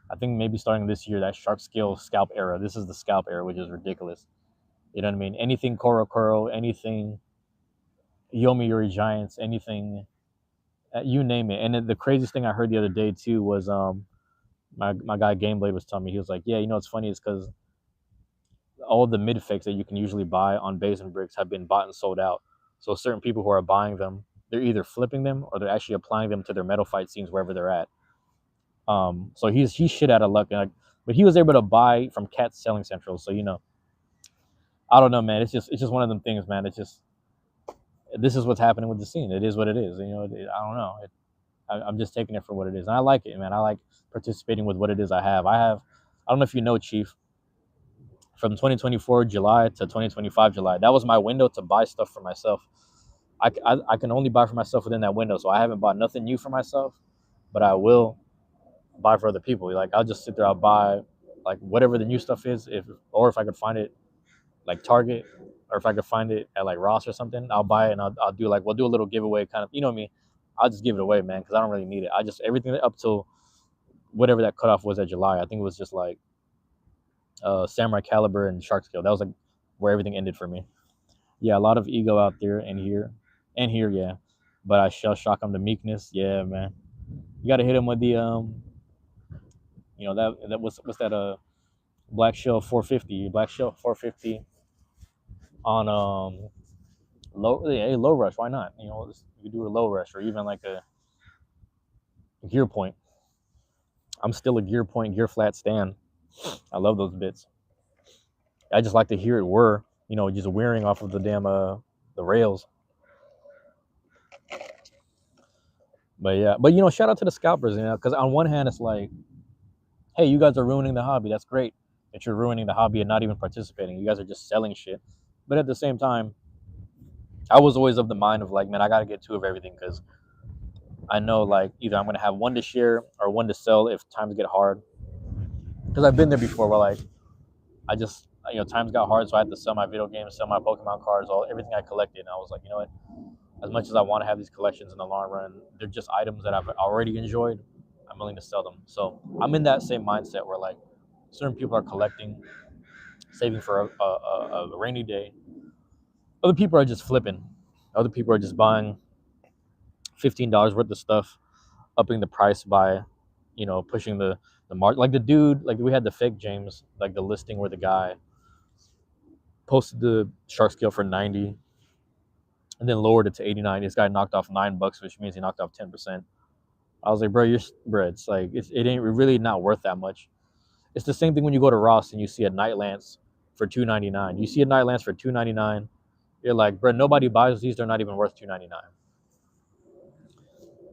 I think maybe starting this year, that shark scale scalp era. This is the scalp era, which is ridiculous. You know what I mean? Anything Koro Koro, anything Yomiuri Giants, anything, you name it. And the craziest thing I heard the other day too was my guy Gameblade was telling me, he was like, yeah, what's funny is because all the mid fakes that you can usually buy on base and bricks have been bought and sold out. So certain people who are buying them, they're either flipping them or they're actually applying them to their metal fight scenes wherever they're at. So he's shit out of luck, and but he was able to buy from Cat's Selling Central. So I don't know, man. It's just one of them things, man. It's just this is what's happening with the scene. It is what it is. I don't know. I'm just taking it for what it is, and I like it, man. I like participating with what it is I have. I don't know if you know, Chief. From 2024 July to 2025 July, that was my window to buy stuff for myself. I can only buy for myself within that window, so I haven't bought nothing new for myself, but I will buy for other people. Like I'll just sit there, I'll buy like whatever the new stuff is, if I could find it like Target, or if I could find it at like Ross or something, I'll buy it and I'll do like we'll do a little giveaway kind of, me. I'll just give it away, man, because I don't really need it. I just everything up till whatever that cutoff was at July. I think it was just like Samurai Caliber and Shark Scale. That was like where everything ended for me. Yeah, a lot of ego out there and here, yeah. But I shall shock him to meekness. Yeah, man. You gotta hit him with the that what's that Black Shell 450 on low rush. Why not? You could do a low rush or even like a gear point. I'm still a gear point, gear flat stand. I love those bits. I just like to hear it whir, just wearing off of the damn the rails. But yeah, but shout out to the scalpers, because on one hand it's like, hey, you guys are ruining the hobby. That's great that you're ruining the hobby and not even participating. You guys are just selling shit. But at the same time, I was always of the mind of like, man, I gotta get two of everything because I know like either I'm gonna have one to share or one to sell if times get hard. Because I've been there before where like I just times got hard, so I had to sell my video games, sell my Pokemon cards, everything I collected. And I was like, you know what? As much as I want to have these collections in the long run, they're just items that I've already enjoyed. I'm willing to sell them. So I'm in that same mindset where like certain people are collecting, saving for a rainy day. Other people are just flipping. Other people are just buying $15 worth of stuff, upping the price by, pushing the mark. Like the dude, like we had the fake James, like the listing where the guy posted the shark scale for 90 and then lowered it to 89. This guy knocked off $9, which means he knocked off 10%. I was like, bro, it's like it ain't really not worth that much. It's the same thing when you go to Ross and you see a night lance for $2.99. You see a night lance for $2.99. You're like, bro, nobody buys these. They're not even worth $2.99.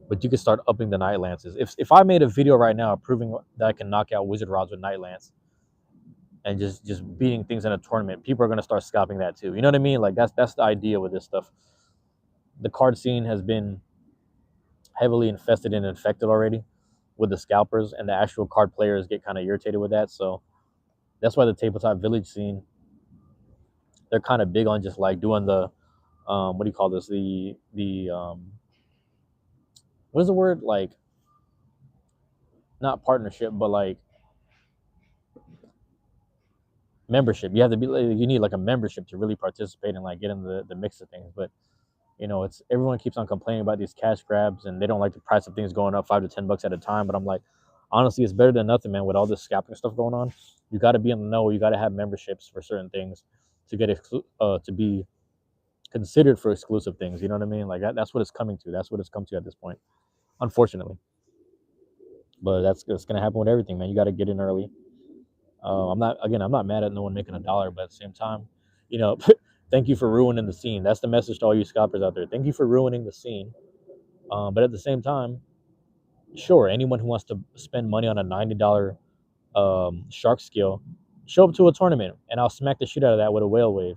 But you can start upping the night lances. If I made a video right now proving that I can knock out wizard rods with night lance and just beating things in a tournament, people are gonna start scalping that too. You know what I mean? Like that's the idea with this stuff. The card scene has been heavily infested and infected already with the scalpers, and the actual card players get kind of irritated with that. So that's why the tabletop village scene, they're kind of big on just like doing the what do you call this, the what is the word, like not partnership but like membership. You have to be, you need like a membership to really participate and like get in the mix of things. But it's everyone keeps on complaining about these cash grabs and they don't like the price of things going up $5 to $10 at a time. But I'm like, honestly, it's better than nothing, man. With all this scalping stuff going on, you got to be in the know. You got to have memberships for certain things to get to be considered for exclusive things. You know what I mean? Like that's what it's coming to. That's what it's come to at this point, unfortunately. But that's gonna happen with everything, man. You got to get in early. I'm not mad at no one making $1, but at the same time, thank you for ruining the scene. That's the message to all you scalpers out there. Thank you for ruining the scene. But at the same time, sure, anyone who wants to spend money on a $90 shark scale, show up to a tournament and I'll smack the shit out of that with a whale wave.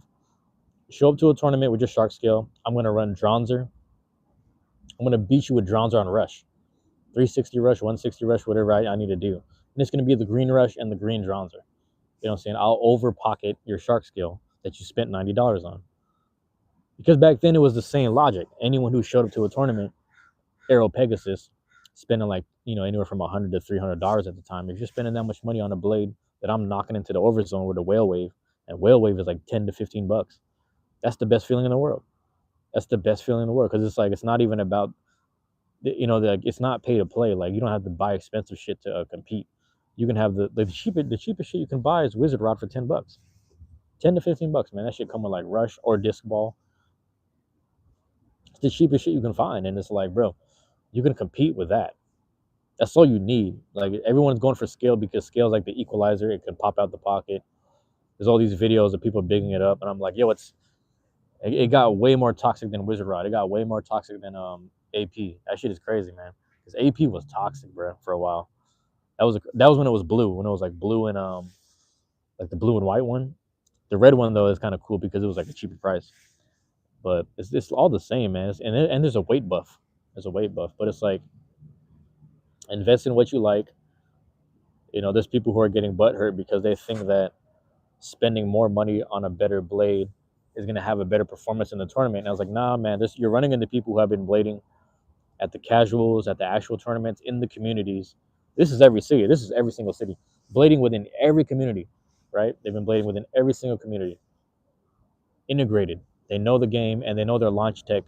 Show up to a tournament with your shark scale. I'm gonna run Dronzer. I'm gonna beat you with Dronzer on rush, 360 rush, 160 rush, whatever I need to do. And it's gonna be the green rush and the green Dronzer. You know what I'm saying? I'll over pocket your shark scale that you spent $90 on. Because back then it was the same logic. Anyone who showed up to a tournament, Aero Pegasus, spending like, anywhere from $100 to $300 at the time. If you're spending that much money on a blade that I'm knocking into the overzone with a whale wave, and whale wave is like $10 to $15, that's the best feeling in the world. That's the best feeling in the world, because it's like, it's not even about, it's not pay to play. Like, you don't have to buy expensive shit to compete. You can have the cheapest shit you can buy is wizard rod for $10, $10 to $15, man. That shit come with like rush or disc ball. It's the cheapest shit you can find, and it's like, bro, you can compete with that. That's all you need. Like, everyone's going for scale because scale is like the equalizer. It can pop out the pocket. There's all these videos of people bigging it up, and I'm like, yo, it got way more toxic than wizard rod. It got way more toxic than AP. That shit is crazy, man. Because AP was toxic, bro, for a while. That was when it was blue. When it was like blue and like the blue and white one. The red one though is kind of cool because it was like a cheaper price. But it's all the same, man. And there's a weight buff. There's a weight buff, but it's like, invest in what you like. There's people who are getting butthurt because they think that spending more money on a better blade is going to have a better performance in the tournament. And I was like, nah, man, you're running into people who have been blading at the casuals, at the actual tournaments, in the communities. This is every city. This is every single city. Blading within every community, right? They've been blading within every single community. Integrated. They know the game and they know their launch tech,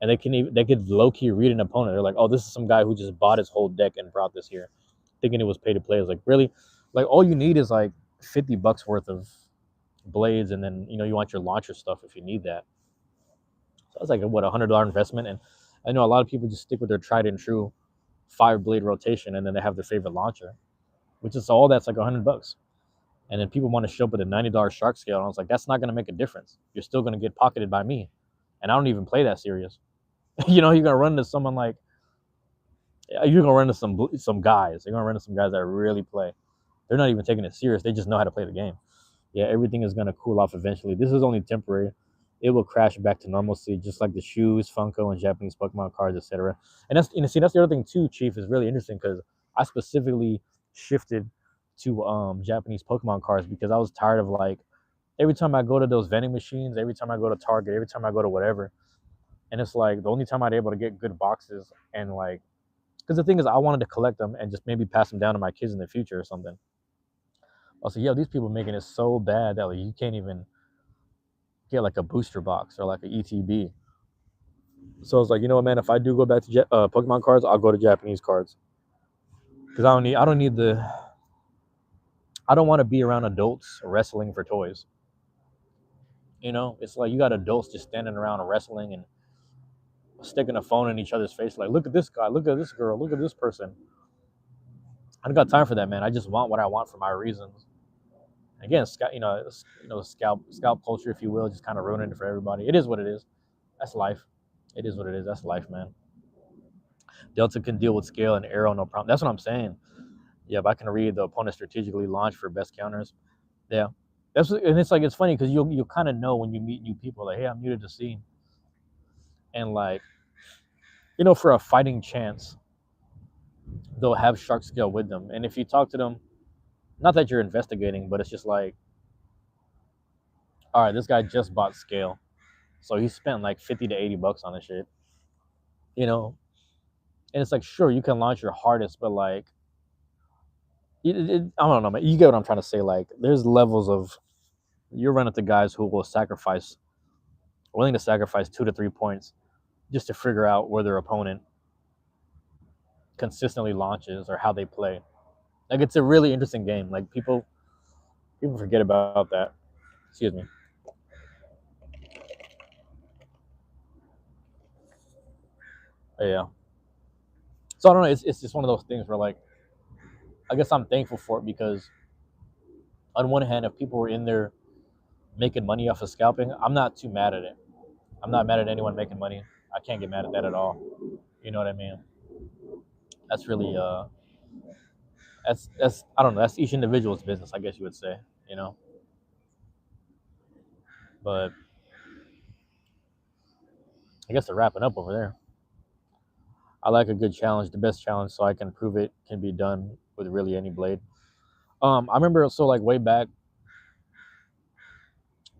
and they could low key read an opponent. They're like, oh, this is some guy who just bought his whole deck and brought this here, thinking it was pay to play. It's like, really, like all you need is like $50 worth of blades, and then you want your launcher stuff if you need that. So it's like a $100 investment, and I know a lot of people just stick with their tried and true 5-blade rotation, and then they have their favorite launcher, which is all that's like $100. And then people want to show up with a $90 shark scale, and I was like, that's not going to make a difference. You're still going to get pocketed by me, and I don't even play that serious. You're gonna run into someone like, you're gonna run into some guys. You're gonna run into some guys that really play. They're not even taking it serious. They just know how to play the game. Yeah, everything is gonna cool off eventually. This is only temporary. It will crash back to normalcy, just like the shoes, Funko, and Japanese Pokemon cards, etc. And that's that's the other thing too, Chief, is really interesting because I specifically shifted to Japanese Pokemon cards because I was tired of like every time I go to those vending machines, every time I go to Target, every time I go to whatever, and it's like the only time I'd able to get good boxes and like because the thing is I wanted to collect them and just maybe pass them down to my kids in the future or something. I was like, yo, these people making it so bad that like you can't even get like a booster box or like an ETB. So I was like, you know what, man? If I do go back to Pokemon cards, I'll go to Japanese cards because I don't want to be around adults wrestling for toys. You know, it's like you got adults just standing around wrestling and sticking a phone in each other's face. Like, look at this guy, look at this girl, look at this person. I don't got time for that, man. I just want what I want for my reasons. Again, scalp culture, if you will, just kind of ruining it for everybody. It is what it is. That's life. It is what it is. That's life, man. Delta can deal with scale and arrow, no problem. That's what I'm saying. Yeah, if I can read the opponent strategically launch for best counters, yeah. And it's like it's funny because you'll kind of know when you meet new people. Like, hey, I'm new to the scene, and like, for a fighting chance, they'll have shark scale with them. And if you talk to them, not that you're investigating, but it's just like, all right, this guy just bought scale, so he spent like 50 to 80 bucks on this shit, you know. And it's like, sure, you can launch your hardest, but like, I don't know, man. You get what I'm trying to say. Like, there's levels of you're running to guys who will willing to sacrifice 2 to 3 points just to figure out where their opponent consistently launches or how they play. Like, it's a really interesting game. Like, people forget about that. Excuse me. But yeah. So I don't know. It's just one of those things where like, I guess I'm thankful for it because on one hand, if people were in there making money off of scalping, I'm not too mad at it. I'm not mad at anyone making money. I can't get mad at that at all. You know what I mean? That's really that's I don't know. That's each individual's business, I guess you would say. You know, but I guess they're wrapping up over there. I like a good challenge, the best challenge, so I can prove it can be done with really any blade. I remember so like way back,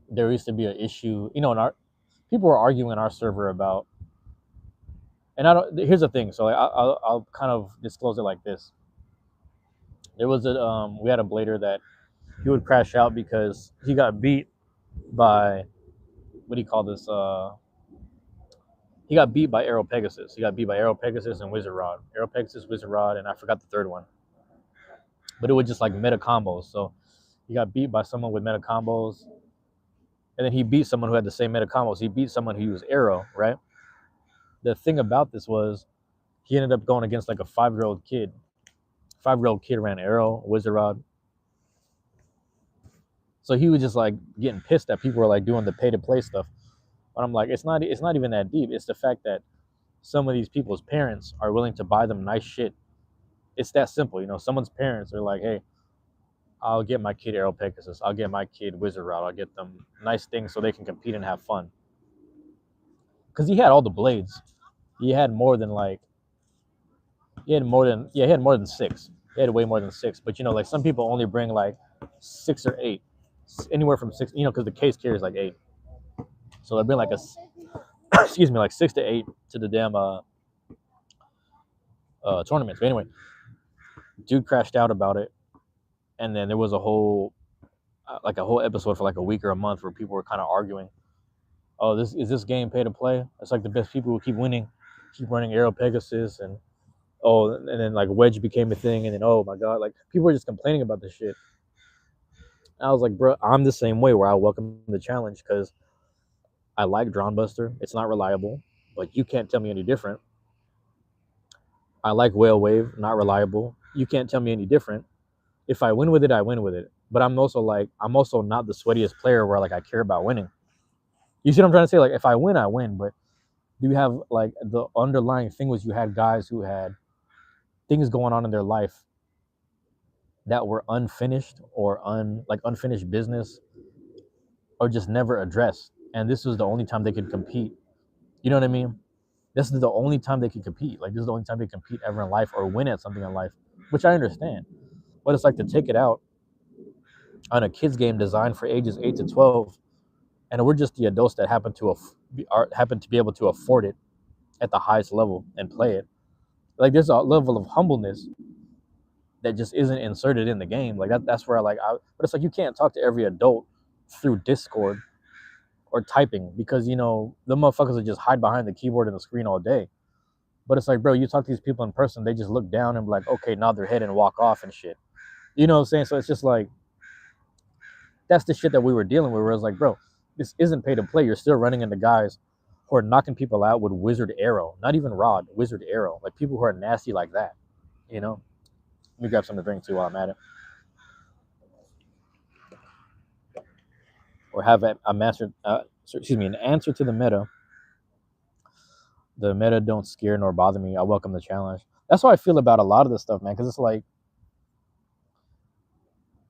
there used to be an issue. In our people were arguing in our server about, and I don't. Here's the thing. So like, I'll kind of disclose it like this. There was we had a blader that he would crash out because he got beat by what do you call this? He got beat by Arrow Pegasus. He got beat by Arrow Pegasus and Wizard Rod. Arrow Pegasus, Wizard Rod, and I forgot the third one. But it was just like meta combos. So he got beat by someone with meta combos, and then he beat someone who had the same meta combos. He beat someone who used Arrow, right? The thing about this was he ended up going against like a 5-year-old kid. 5-year-old kid ran Arrow, Wizard Rod. So he was just like getting pissed that people were like doing the pay to play stuff. But I'm like, it's not even that deep. It's the fact that some of these people's parents are willing to buy them nice shit. It's that simple, Someone's parents are like, hey, I'll get my kid Arrow Pegasus. I'll get my kid Wizard Rod. I'll get them nice things so they can compete and have fun. Because he had all the blades. He had more than 6. He had way more than 6. But like some people only bring like 6 or 8, anywhere from 6. Because the case carries like 8. So they bring like excuse me, like 6 to 8 to the damn tournaments. But anyway, dude crashed out about it, and then there was a whole episode for like a week or a month where people were kind of arguing. Oh, this game pay to play? It's like the best people will keep winning, keep running Arrow Pegasus, and then like Wedge became a thing, and then oh my god, like people were just complaining about this shit. And I was like, bro, I'm the same way where I welcome the challenge because I like Drawn Buster. It's not reliable, but you can't tell me any different. I like Whale Wave, not reliable. You can't tell me any different. If I win with it, I win with it. But I'm also not the sweatiest player where like I care about winning. You see what I'm trying to say? Like if I win, I win. But do you have like the underlying thing was you had guys who had things going on in their life that were unfinished or unfinished business or just never addressed. And this was the only time they could compete. You know what I mean? This is the only time they could compete. Like this is the only time they compete ever in life or win at something in life, which I understand. what it's like to take it out on a kids game designed for ages 8 to 12, and we're just the adults that happen to be able to afford it at the highest level and play it. Like there's a level of humbleness that just isn't inserted in the game. Like that's where but it's like you can't talk to every adult through Discord or typing because the motherfuckers that just hide behind the keyboard and the screen all day. But it's like, bro, you talk to these people in person, they just look down and be like, okay, nod their head and walk off and shit. You know what I'm saying? So it's just like that's the shit that we were dealing with. Where it's like, bro, this isn't pay to play. You're still running into guys who are knocking people out with wizard arrow, not even rod, wizard arrow. Like people who are nasty like that. You know. Let me grab something to drink too while I'm at it. Or have an answer to the meta. The meta don't scare nor bother me. I welcome the challenge. That's how I feel about a lot of this stuff, man. Because it's like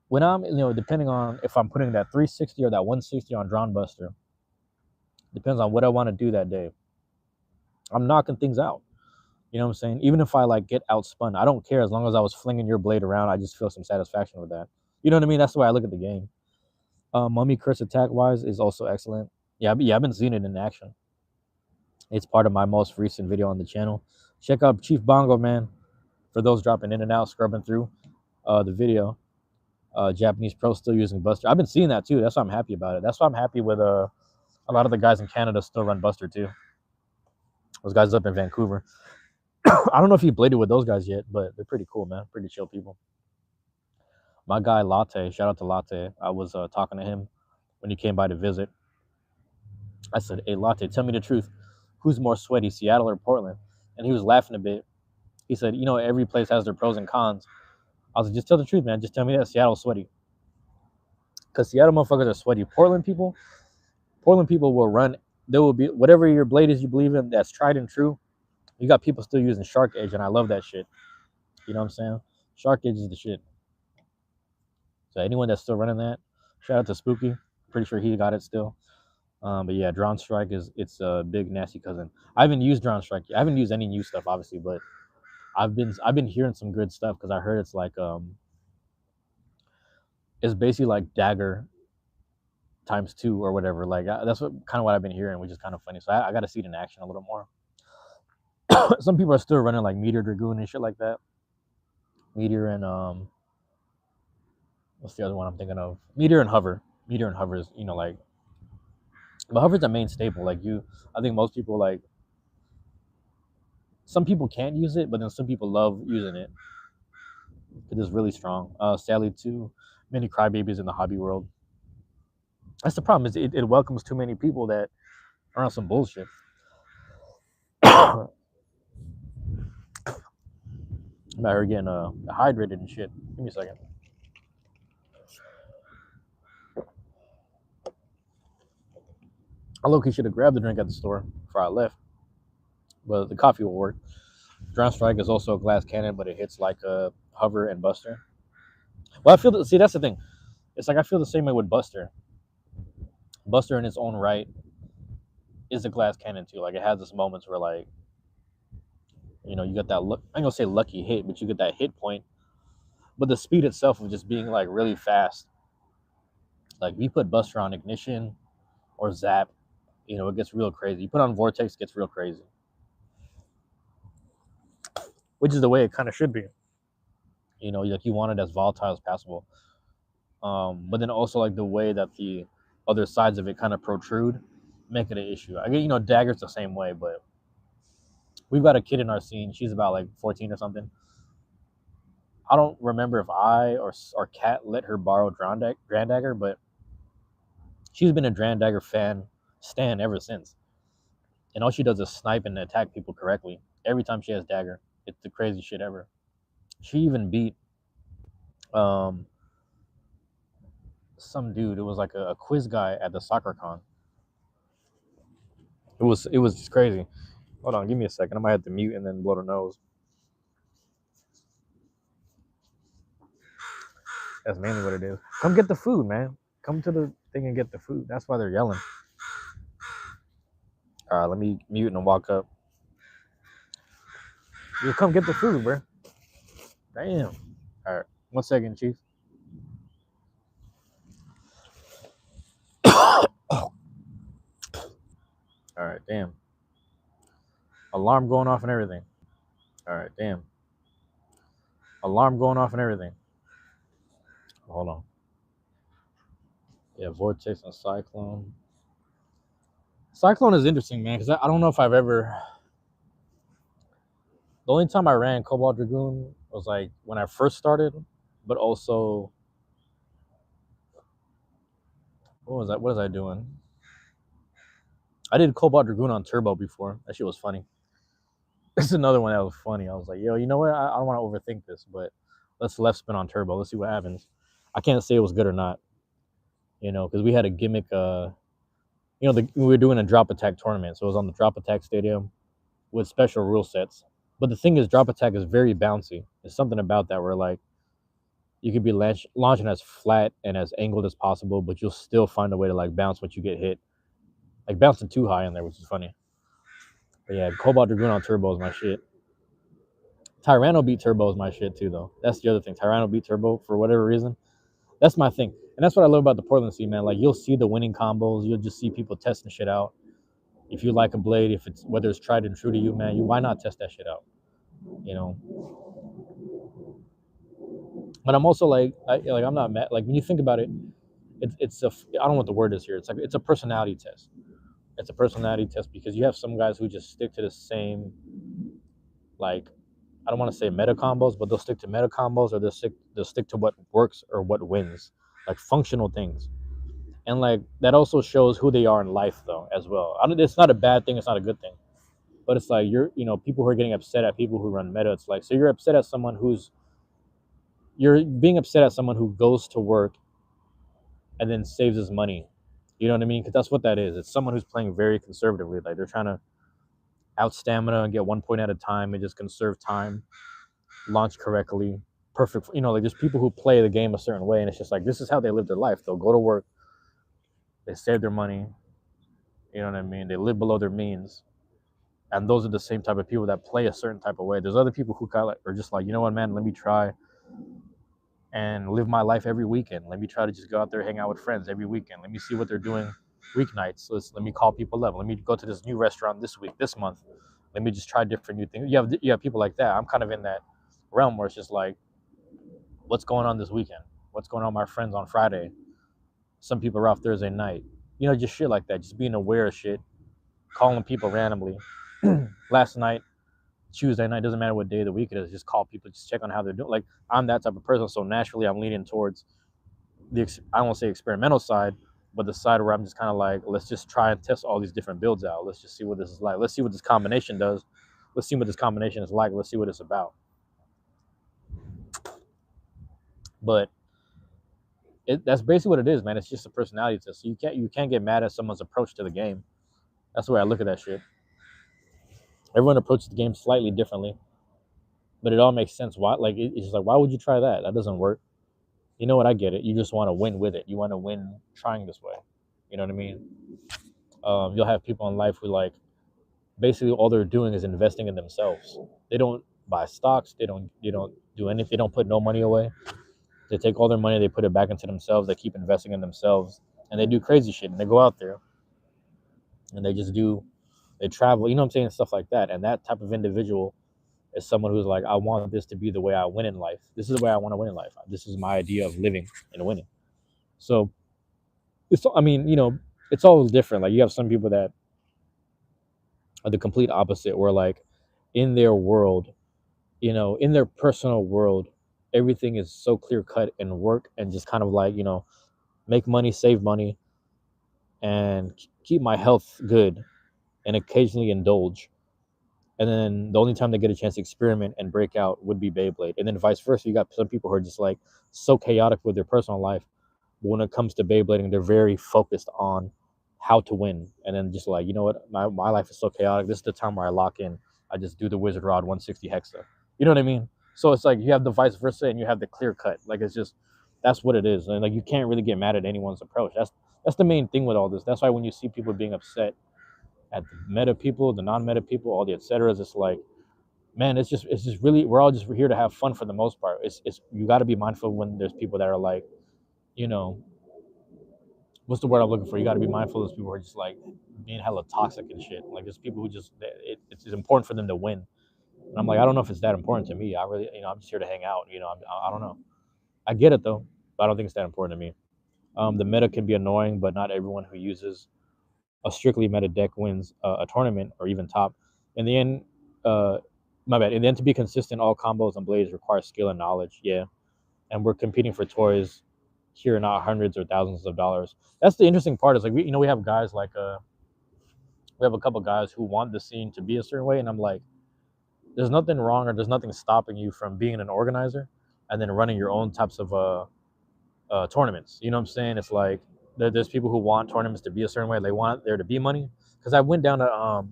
when I'm, depending on if I'm putting that 360 or that 160 on Drawn Buster, depends on what I want to do that day. I'm knocking things out. You know what I'm saying? Even if I like get outspun, I don't care as long as I was flinging your blade around. I just feel some satisfaction with that. You know what I mean? That's the way I look at the game. Mummy Curse attack wise is also excellent. I've been seeing it in action. It's part of my most recent video on the channel. Check out Chief Bongo, man. For those dropping in and out, scrubbing through the video. Japanese pro still using Buster. I've been seeing that too. That's why I'm happy about it. That's why I'm happy with a lot of the guys in Canada still run Buster too. Those guys up in Vancouver. I don't know if you bladed with those guys yet, but they're pretty cool, man. Pretty chill people. My guy Latte, shout out to Latte. I was talking to him when he came by to visit. I said, "Hey Latte, tell me the truth. Who's more sweaty, Seattle or Portland?" And he was laughing a bit. He said, every place has their pros and cons. I was like, just tell the truth, man. Just tell me that Seattle's sweaty. Because Seattle motherfuckers are sweaty. Portland people will run. There will be whatever your blade is you believe in that's tried and true. You got people still using Shark Edge, and I love that shit. You know what I'm saying? Shark Edge is the shit. So anyone that's still running that, shout out to Spooky. Pretty sure he got it still. But yeah, Drawn Strike it's a big nasty cousin. I haven't used Drawn Strike. I haven't used any new stuff, obviously, but I've been hearing some good stuff because I heard it's like it's basically like Dagger ×2 or whatever. Like that's kind of what I've been hearing, which is kind of funny. So I got to see it in action a little more. Some people are still running like Meteor Dragoon and shit like that. Meteor and what's the other one I'm thinking of? Meteor and Hover. Meteor and Hover is like, but Hover's the main staple. Like I think most people like. Some people can't use it, but then some people love using it because it's really strong. Sadly, too many crybabies in the hobby world. That's the problem. Is it welcomes too many people that are on some bullshit. I'm out here getting hydrated and shit. Give me a second. I low-key should have grabbed the drink at the store before I left, but the coffee will work. Drawn Strike is also a glass cannon, but it hits like a Hover and Buster. Well, I feel see that's the thing. It's like I feel the same way with Buster. Buster in its own right is a glass cannon too. Like it has this moments where like you got that I ain't gonna say lucky hit, but you get that hit point. But the speed itself of just being like really fast. Like if you put Buster on Ignition or Zap, it gets real crazy. You put on Vortex, it gets real crazy. Which is the way it kind of should be. Like you want it as volatile as possible. But then also like the way that the other sides of it kind of protrude, make it an issue. I get, Dagger's the same way, but we've got a kid in our scene. She's about like 14 or something. I don't remember if I or Kat let her borrow Drawn Dagger, but she's been a Drawn Dagger stan ever since. And all she does is snipe and attack people correctly. Every time she has Dagger, it's the craziest shit ever. She even beat some dude. It was like a quiz guy at the soccer con. It was just crazy. Hold on, give me a second. I might have to mute and then blow the nose. That's mainly what it is. Come get the food, man. Come to the thing and get the food. That's why they're yelling. All right, let me mute and walk up. You come get the food, bro. Damn. All right, 1 second, Chief. All right, damn. Alarm going off and everything. All right, damn. Alarm going off and everything. Hold on. Yeah, vortex and cyclone. Cyclone is interesting, man, because I don't know if I've ever. The only time I ran Cobalt Dragoon was like when I first started, but also what was I doing? I did Cobalt Dragoon on Turbo before. That shit was funny. This is another one that was funny. I was like, yo, you know what? I don't want to overthink this, but let's left spin on Turbo. Let's see what happens. I can't say it was good or not, because we had a gimmick. We were doing a drop attack tournament, so it was on the drop attack stadium with special rule sets. But the thing is, drop attack is very bouncy. There's something about that where like you could be launching as flat and as angled as possible, but you'll still find a way to like bounce once you get hit. Like bouncing too high in there, which is funny. But yeah, Cobalt Dragoon on Turbo is my shit. Tyranno beat Turbo is my shit too, though. That's the other thing. Tyranno beat Turbo for whatever reason. That's my thing. And that's what I love about the Portland scene, man. Like, you'll see the winning combos. You'll just see people testing shit out. If you like a blade, whether it's tried and true to you, man, why not test that shit out? But I'm also I'm not mad. Like, when you think about it, I don't know what the word is here. It's a personality test. It's a personality test because you have some guys who just stick to the same, like, I don't want to say meta combos, but they'll stick to meta combos, or they'll stick to what works or what wins, like functional things. And like that also shows who they are in life, though, as well. It's not a bad thing. It's not a good thing. But it's like people who are getting upset at people who run meta. It's like, so you're being upset at someone who goes to work and then saves his money. You know what I mean? Because that's what that is. It's someone who's playing very conservatively. Like, they're trying to out stamina and get 1 point at a time and just conserve time, launch correctly, perfect. Like, there's people who play the game a certain way, and it's just like, this is how they live their life. They'll go to work, they save their money. You know what I mean? They live below their means. And those are the same type of people that play a certain type of way. There's other people who kind of are just like, you know what, man, let me try and live my life every weekend. Let me try to just go out there, hang out with friends every weekend. Let me see what they're doing weeknights. Let me call people up. Let me go to this new restaurant this month. Let me just try different new things. You have people like that. I'm kind of in that realm where it's just like, what's going on this weekend? What's going on with my friends on Friday? Some people are off Thursday night. Just shit like that. Just being aware of shit. Calling people randomly. Last night, Tuesday night, doesn't matter what day of the week it is, just call people, just check on how they're doing. Like, I'm that type of person, so naturally I'm leaning towards I won't say experimental side, but the side where I'm just kind of like, let's just try and test all these different builds out. Let's just see what this is like. Let's see what this combination does. Let's see what this combination is like. Let's see what it's about. But that's basically what it is, man. It's just a personality test. So you can't get mad at someone's approach to the game. That's the way I look at that shit. Everyone approaches the game slightly differently, but it all makes sense. Why? Like, it's just like, why would you try that? That doesn't work. You know what? I get it. You just want to win with it. You want to win trying this way. You know what I mean? You'll have people in life who, like, basically all they're doing is investing in themselves. They don't buy stocks. They don't do anything. They don't put no money away. They take all their money, they put it back into themselves. They keep investing in themselves, and they do crazy shit. And they go out there and they travel. You know what I'm saying? Stuff like that. And that type of individual is someone who's like, I want this to be the way I win in life. This is the way I want to win in life. This is my idea of living and winning. So it's all different. Like, you have some people that are the complete opposite, where like in their world, in their personal world, everything is so clear cut and work and just kind of like, make money, save money, and keep my health good, and occasionally indulge. And then the only time they get a chance to experiment and break out would be Beyblade. And then vice versa. You got some people who are just like so chaotic with their personal life, but when it comes to Beyblading, they're very focused on how to win. And then just like, you know what, my life is so chaotic. This is the time where I lock in. I just do the Wizard Rod 160 Hexa. You know what I mean? So it's like you have the vice versa and you have the clear cut. Like, it's just, that's what it is. And like, you can't really get mad at anyone's approach. That's the main thing with all this. That's why when you see people being upset at the meta people, the non-meta people, all the et cetera, it's like, man, it's just really, we're all just here to have fun for the most part. It's you got to be mindful when there's people that are like, you know, what's the word I'm looking for? You got to be mindful of those people who are just like being hella toxic and shit. Like there's people who just it's important for them to win, and I'm like, I don't know if it's that important to me. I really, I'm just here to hang out. I don't know. I get it though, but I don't think it's that important to me. The meta can be annoying, but not everyone who uses a strictly meta deck wins a tournament or even top. In the end, uh, my bad. In the end, to be consistent, all combos and blades require skill and knowledge. Yeah, and we're competing for toys here, not hundreds or thousands of dollars. That's the interesting part. Is like we have guys like we have a couple guys who want the scene to be a certain way, and I'm like, there's nothing wrong or there's nothing stopping you from being an organizer and then running your own types of tournaments. You know what I'm saying? It's like there's people who want tournaments to be a certain way. They want there to be money. Because I went down to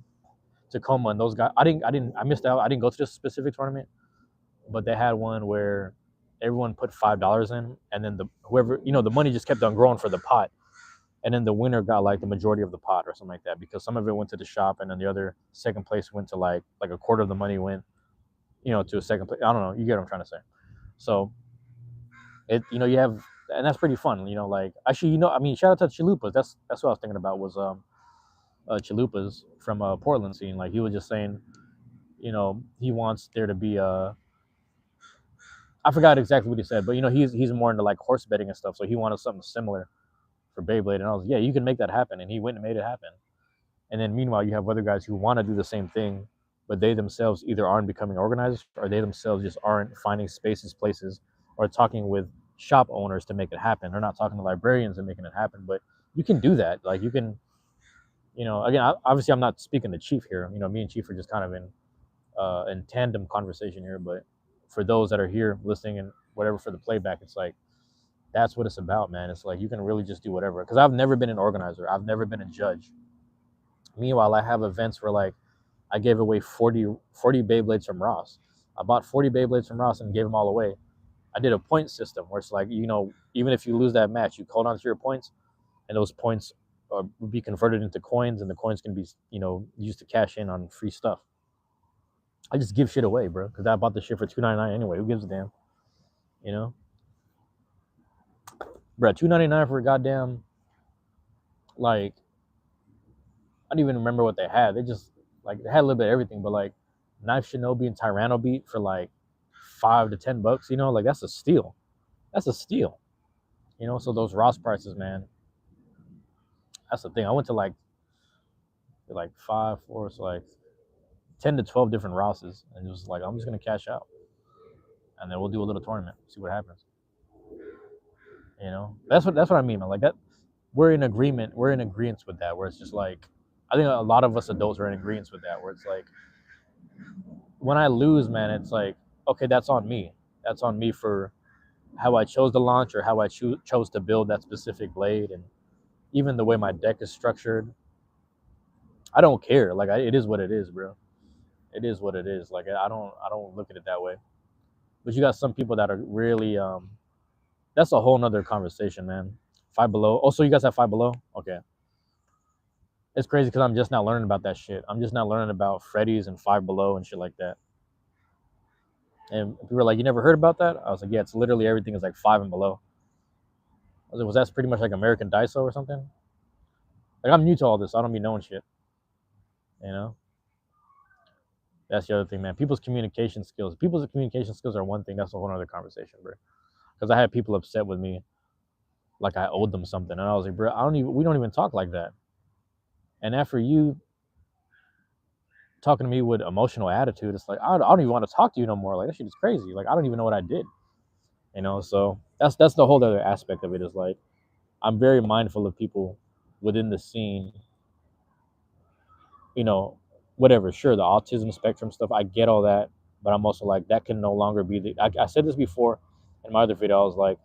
Tacoma, and those guys, I missed out. I didn't go to this specific tournament, but they had one where everyone put $5 in, and then whoever, the money just kept on growing for the pot, and then the winner got like the majority of the pot or something like that, because some of it went to the shop, and then the other second place went to like a quarter of the money went, to a second place. I don't know. You get what I'm trying to say? So you have, and that's pretty fun. Like actually, I mean, shout out to Chalupas. That's what I was thinking about was Chalupas from Portland scene. Like he was just saying, he wants there to be a. I forgot exactly what he said, but he's more into like horse betting and stuff. So he wanted something similar for Beyblade, and I was, yeah, you can make that happen, and he went and made it happen. And then meanwhile, you have other guys who want to do the same thing, but they themselves either aren't becoming organizers, or they themselves just aren't finding spaces, places, or talking with shop owners to make it happen. They're not talking to librarians and making it happen. But you can do that. Like you can, again, obviously I'm not speaking to Chief here. Me and Chief are just kind of in tandem conversation here. But for those that are here listening and whatever for the playback, it's like that's what it's about, man. It's like you can really just do whatever. Because I've never been an organizer. I've never been a judge. Meanwhile, I have events where like I gave away 40 Beyblades from Ross. I bought 40 Beyblades from Ross and gave them all away. I did a point system where it's like, even if you lose that match, you hold on to your points, and those points will be converted into coins, and the coins can be, used to cash in on free stuff. I just give shit away, bro, because I bought the shit for $2.99 anyway. Who gives a damn? Bro, $2.99 for a goddamn, like, I don't even remember what they had. They just, like, they had a little bit of everything, but like Knife Shinobi and Tyranno Beat for like $5 to $10, like that's a steal. That's a steal. So those Ross prices, man. That's the thing. I went to like 5, 4, so like 10 to 12 different Rosses, and it was like, I'm just gonna cash out, and then we'll do a little tournament, see what happens. That's what I mean, man. Like that, we're in agreement. We're in agreement with that. Where it's just like, I think a lot of us adults are in agreement with that. Where it's like, when I lose, man, it's like, okay, that's on me. That's on me for how I chose to launch, or how I chose to build that specific blade, and even the way my deck is structured. I don't care. Like it is what it is, bro. It is what it is. Like I don't look at it that way. But you got some people that are really that's a whole nother conversation, man. Five Below. Oh, so you guys have Five Below? Okay. It's crazy because I'm just now learning about that shit. I'm just now learning about Freddy's and Five Below and shit like that. And people were like, "You never heard about that?" I was like, "Yeah, it's literally everything is like 5 and below." I was like, "Was that pretty much like American Daiso or something?" Like I'm new to all this, so I don't be knowing shit. That's the other thing, man. People's communication skills. People's communication skills are one thing. That's a whole other conversation, bro. Because I had people upset with me, like I owed them something, and I was like, "Bro, we don't even talk like that." And after you talking to me with emotional attitude, it's like I don't even want to talk to you no more. Like that shit is crazy. Like I don't even know what I did. So that's the whole other aspect of it. Is like I'm very mindful of people within the scene. Whatever. Sure, the autism spectrum stuff, I get all that, but I'm also like that can no longer be the. I said this before in my other video. I was like,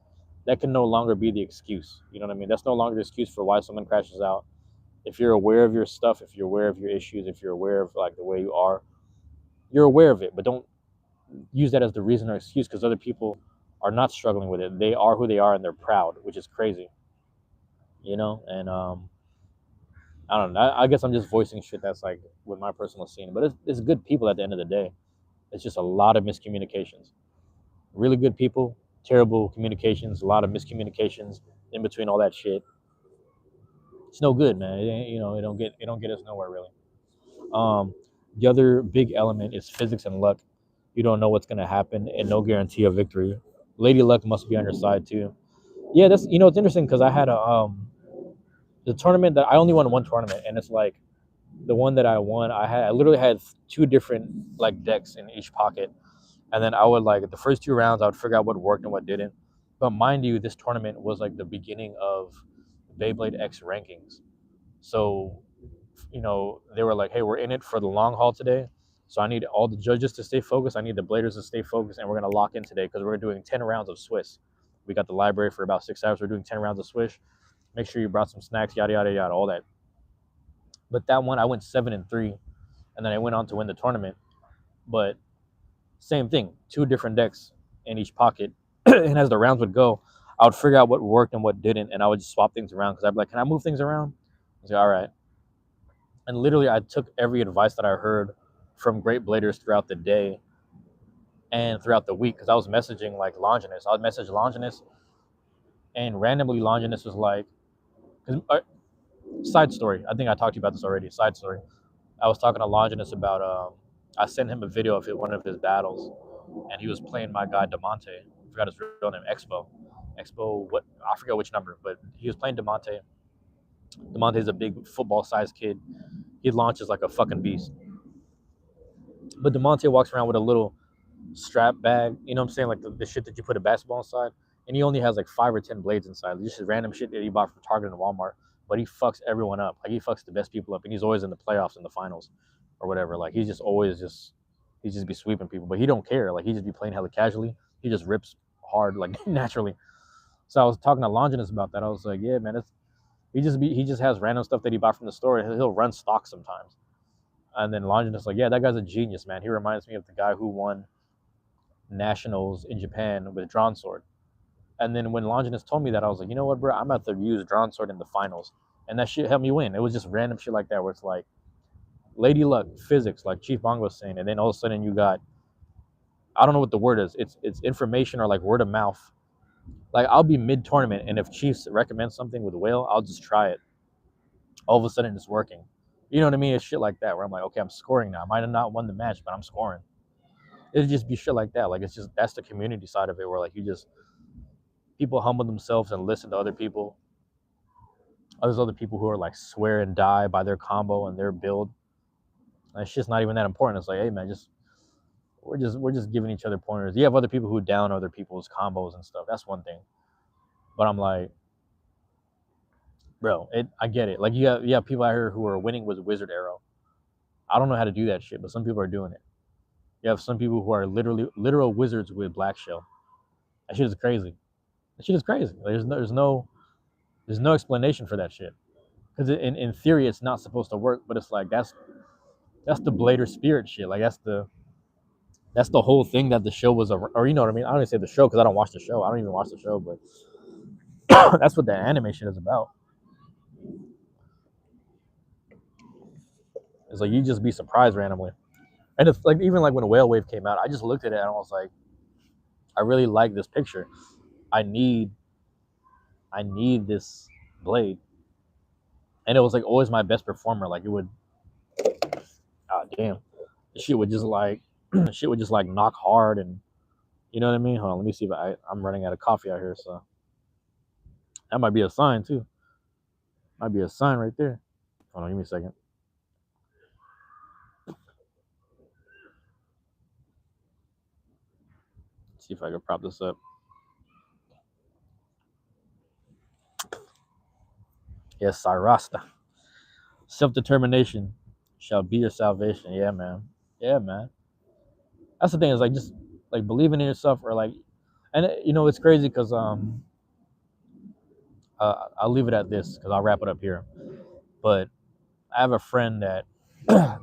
that can no longer be the excuse. You know what I mean? That's no longer the excuse for why someone crashes out. If you're aware of your stuff, if you're aware of your issues, if you're aware of like the way you are, you're aware of it, but don't use that as the reason or excuse, because other people are not struggling with it. They are who they are, and they're proud, which is crazy. And I don't know. I guess I'm just voicing shit that's like with my personal scene, but it's good people at the end of the day. It's just a lot of miscommunications. Really good people, terrible communications, a lot of miscommunications in between all that shit. It's no good, man. It don't get us nowhere really. Um, the other big element is physics and luck. You don't know what's gonna happen, and no guarantee of victory. Lady luck must be on your side too. Yeah, that's it's interesting because I had a the tournament that I only won one tournament, and it's like the one that I won. I literally had two different like decks in each pocket, and then I would like the first two rounds I would figure out what worked and what didn't. But mind you, this tournament was like the beginning of Beyblade X rankings, so they were like, hey, we're in it for the long haul today. So I need all the judges to stay focused. I need the bladers to stay focused, and we're gonna lock in today because we're doing 10 rounds of Swiss. We got the library for about 6 hours. We're doing 10 rounds of Swiss. Make sure you brought some snacks, yada yada yada, all that. But that one, I went 7-3, and then I went on to win the tournament. But same thing, two different decks in each pocket, and as the rounds would go, I would figure out what worked and what didn't, and I would just swap things around because I'd be like, "Can I move things around?" I was like, "All right." And literally, I took every advice that I heard from great bladers throughout the day and throughout the week because I was messaging like Longinus. I would message Longinus, and randomly Longinus was like, side story. I think I talked to you about this already. Side story. I was talking to Longinus about I sent him a video of one of his battles, and he was playing my guy Demonte. I forgot his real name, Expo. What I forget which number, but he was playing Demonte. Demonte's a big football-sized kid. He launches like a fucking beast. But Demonte walks around with a little strap bag. You know what I'm saying? Like the shit that you put a basketball inside. And he only has like 5 or 10 blades inside. Just random shit that he bought from Target and Walmart. But he fucks everyone up. Like he fucks the best people up. And he's always in the playoffs and the finals or whatever. Like he's just always he just be sweeping people. But he don't care. Like he just be playing hella casually. He just rips hard, like naturally. So I was talking to Longinus about that. I was like, yeah, man, he just has random stuff that he bought from the store. He'll run stock sometimes. And then Longinus like, yeah, that guy's a genius, man. He reminds me of the guy who won nationals in Japan with drawn sword. And then when Longinus told me that, I was like, you know what, bro? I'm about to use drawn sword in the finals, and that shit helped me win. It was just random shit like that, where it's like lady luck, physics, like Chief Bongo was saying, and then all of a sudden you got, I don't know what the word is. It's information or like word of mouth. Like I'll be mid tournament, and if Chiefs recommend something with whale, I'll just try it. All of a sudden it's working. You know what I mean? It's shit like that where I'm like, okay, I'm scoring now. I might have not won the match, but I'm scoring. It'd just be shit like that. Like it's just that's the community side of it, where like people humble themselves and listen to other people. There's other people who are like swear and die by their combo and their build. And it's just not even that important. It's like, hey man, we're just giving each other pointers. You have other people who down other people's combos and stuff. That's one thing. But I'm like, bro, I get it. Like you have people out here who are winning with Wizard Arrow. I don't know how to do that shit, but some people are doing it. You have some people who are literal wizards with Black Shell. That shit is crazy. That shit is crazy. There's no explanation for that shit. Because in theory it's not supposed to work, but it's like that's the Blader spirit shit. Like that's the whole thing that the show was, or you know what I mean. I don't even say the show because I don't watch the show. I don't even watch the show, but that's what the anime shit is about. It's like you just be surprised randomly, and it's like even like when Whale Wave came out, I just looked at it and I was like, I really like this picture. I need this blade, and it was like always my best performer. Like it would, god damn, the shit would just like knock hard, and you know what I mean. Hold on, let me see if I'm running out of coffee out here, so that might be a sign too. Might be a sign right there. Hold on, give me a second. Let's see if I can prop this up. Yes, Rasta. Self-determination shall be your salvation. Yeah, man. Yeah, man. That's the thing, is like just like believing in yourself, or like, and it's crazy because I'll leave it at this because I'll wrap it up here. But I have a friend that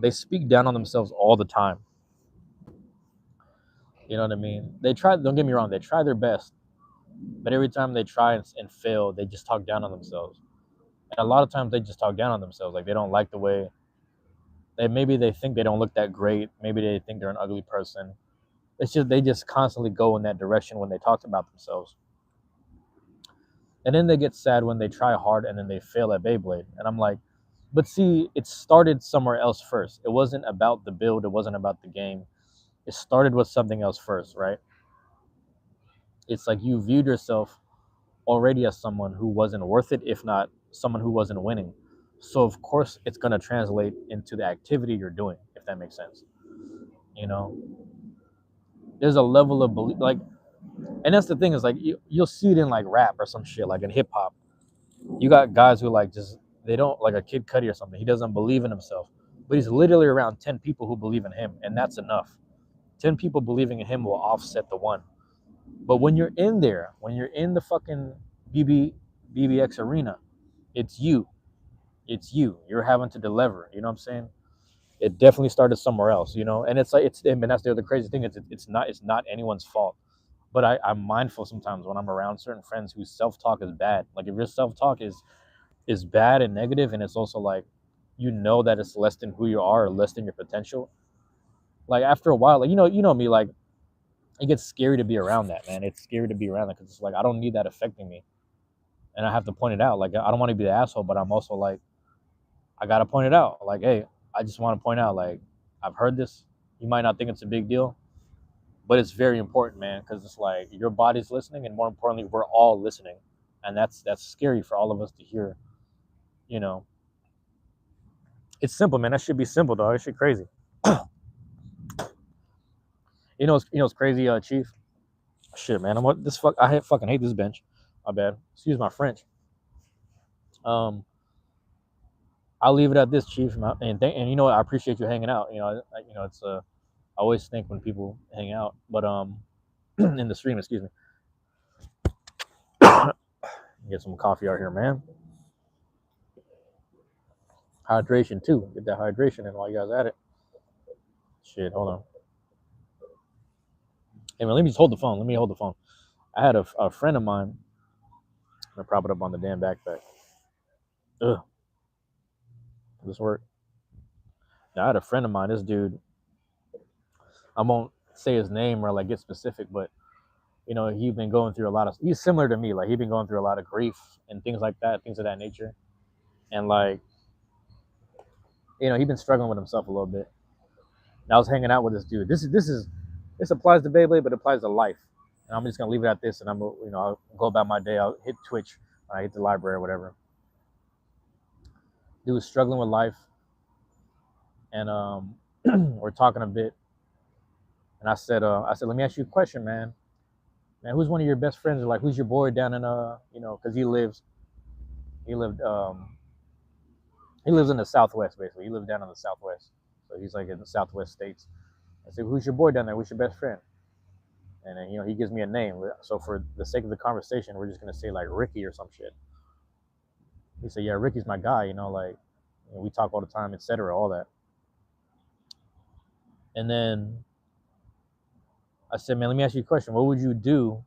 they speak down on themselves all the time. You know what I mean? They try. Don't get me wrong. They try their best, but every time they try and fail, they just talk down on themselves. And a lot of times they just talk down on themselves. Like they don't like the way maybe they think they don't look that great. Maybe they think they're an ugly person. It's just they just constantly go in that direction when they talk about themselves. And then they get sad when they try hard and then they fail at Beyblade. And I'm like, but see, it started somewhere else first. It wasn't about the build, it wasn't about the game. It started with something else first, right? It's like you viewed yourself already as someone who wasn't worth it, if not someone who wasn't winning. So of course it's gonna translate into the activity you're doing, if that makes sense. You know, there's a level of belief, like, and that's the thing is like you'll see it in like rap or some shit, like in hip hop. You got guys who like just they don't like a Kid Cudi or something. He doesn't believe in himself, but he's literally around 10 people who believe in him, and that's enough. 10 people believing in him will offset the one. But when you're in there, when you're in the fucking BBX arena, it's you. It's you. You're having to deliver. You know what I'm saying? It definitely started somewhere else, you know. And it's like and that's the other crazy thing is it's not anyone's fault. But I'm mindful sometimes when I'm around certain friends whose self-talk is bad. Like if your self-talk is bad and negative, and it's also like you know that it's less than who you are or less than your potential. Like after a while, like you know me, like it gets scary to be around that, man. It's scary to be around that because it's like I don't need that affecting me, and I have to point it out. Like I don't want to be the asshole, but I'm also like I gotta point it out. Like, hey, I just want to point out, like I've heard this. You might not think it's a big deal, but it's very important, man, because it's like your body's listening, and more importantly, we're all listening, and that's scary for all of us to hear. You know, it's simple, man. That should be simple, dog. That shit crazy. It's crazy, Chief. Shit, man. I'm what this fuck. Fucking hate this bench. My bad. Excuse my French. Um, I'll leave it at this, Chief. And you know what? I appreciate you hanging out. It's I always think when people hang out, but in the stream, excuse me. Get some coffee out here, man. Hydration too. Get that hydration in while you guys at it. Shit, hold on. Hey man, let me just hold the phone. Let me hold the phone. I had a friend of mine. I'm gonna prop it up on the damn backpack. Ugh. Does this work? Now, I had a friend of mine. This dude. I won't say his name or like get specific, but he's been going through a lot of. He's similar to me. Like he's been going through a lot of grief and things like that, things of that nature, and like he's been struggling with himself a little bit. And I was hanging out with this dude. This applies to Beyblade, but it applies to life. And I'm just gonna leave it at this, and I'll go about my day. I'll hit Twitch, I hit the library or whatever. Dude was struggling with life, and we're talking a bit. And I said, let me ask you a question, man. Man, who's one of your best friends? Or like, who's your boy down in because he lives in the Southwest, basically. He lives down in the Southwest, so he's like in the Southwest states. I said, who's your boy down there? Who's your best friend? And then he gives me a name. So for the sake of the conversation, we're just gonna say like Ricky or some shit. He said, yeah, Ricky's my guy. We talk all the time, etc. All that. And then I said, man, let me ask you a question. What would you do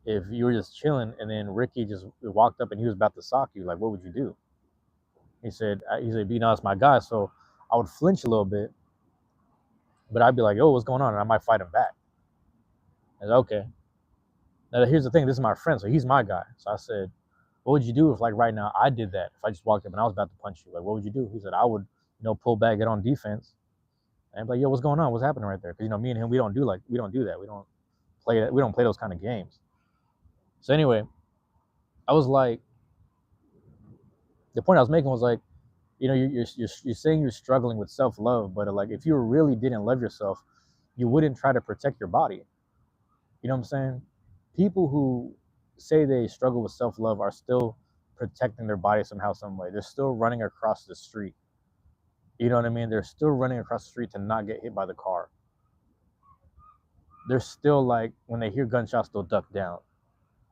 if you were just chilling and then Ricky just walked up and he was about to sock you? Like, what would you do? He said, be honest, my guy. So I would flinch a little bit, but I'd be like, yo, what's going on? And I might fight him back. I said, okay. Now here's the thing. This is my friend, so he's my guy. So I said, what would you do if like right now I did that? If I just walked up and I was about to punch you, like what would you do? He said, I would, pull back, get on defense. And I'm like, yo, what's going on? What's happening right there? Because me and him, we don't do that. We don't play that. We don't play those kind of games. So anyway, I was like, the point I was making was like, you're saying you're struggling with self-love, but like if you really didn't love yourself, you wouldn't try to protect your body. You know what I'm saying? People who say they struggle with self-love are still protecting their body somehow, some way. They're still running across the street. You know what I mean? They're still running across the street to not get hit by the car. They're still like, when they hear gunshots, they'll duck down.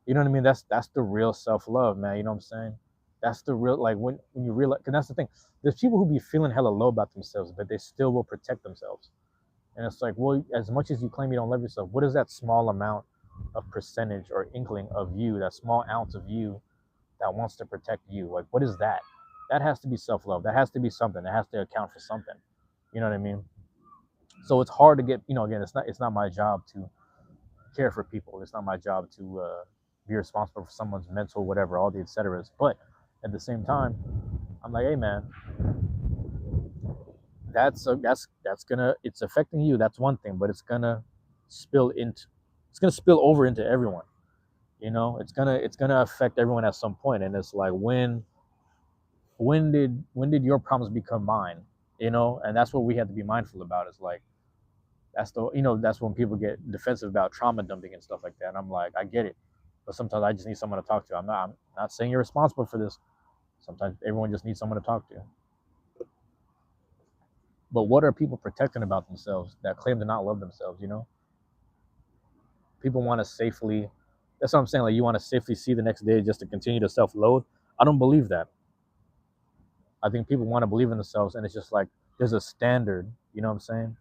You know what I mean? That's the real self-love, man. You know what I'm saying? That's the real, like when you realize, because that's the thing. There's people who be feeling hella low about themselves, but they still will protect themselves. And it's like, well, as much as you claim you don't love yourself, what is that small amount of percentage or inkling of you, that small ounce of you that wants to protect you? Like, what is that? That has to be self-love. That has to be something. That has to account for something. You know what I mean? So it's hard to get, again, it's not my job to care for people. It's not my job to be responsible for someone's mental, whatever, all the et ceteras. But at the same time, I'm like, hey man, that's gonna, it's affecting you. That's one thing, but spill into it's gonna spill over into everyone. It's gonna affect everyone at some point. And it's like, when did your problems become mine? And that's what we have to be mindful about. Is like, that's when people get defensive about trauma dumping and stuff like that. And I'm like, I get it, but sometimes I just need someone to talk to. I'm not saying you're responsible for this. Sometimes everyone just needs someone to talk to. But what are people protecting about themselves that claim to not love themselves? People want to safely. That's what I'm saying. Like, you want to safely see the next day just to continue to self-loathe. I don't believe that. I think people want to believe in themselves, and it's just like, there's a standard. You know what I'm saying?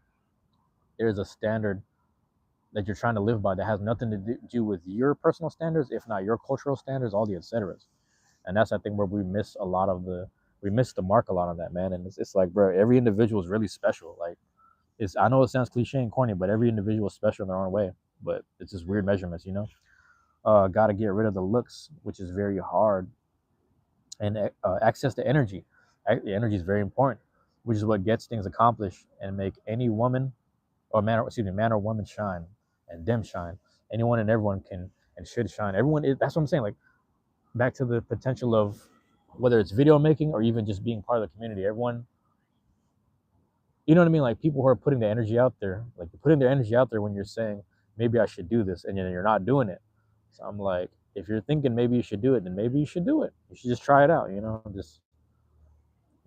There's a standard that you're trying to live by that has nothing to do with your personal standards, if not your cultural standards, all the et ceteras. And that's, I think, where we miss the mark a lot on that, man. And it's like, bro, every individual is really special. Like, I know it sounds cliche and corny, but every individual is special in their own way. But it's just weird measurements. Got to get rid of the looks, which is very hard, and access to energy. The energy is very important, which is what gets things accomplished and make any woman or man or woman shine, and them shine. Anyone and everyone can and should shine. That's what I'm saying. Like, back to the potential of whether it's video making or even just being part of the community. Everyone, you know what I mean? Like, people who are putting the energy out there, like, you're putting their energy out there when you're saying, maybe I should do this, and then you're not doing it. So I'm like, if you're thinking maybe you should do it, then maybe you should do it. You should just try it out. Just,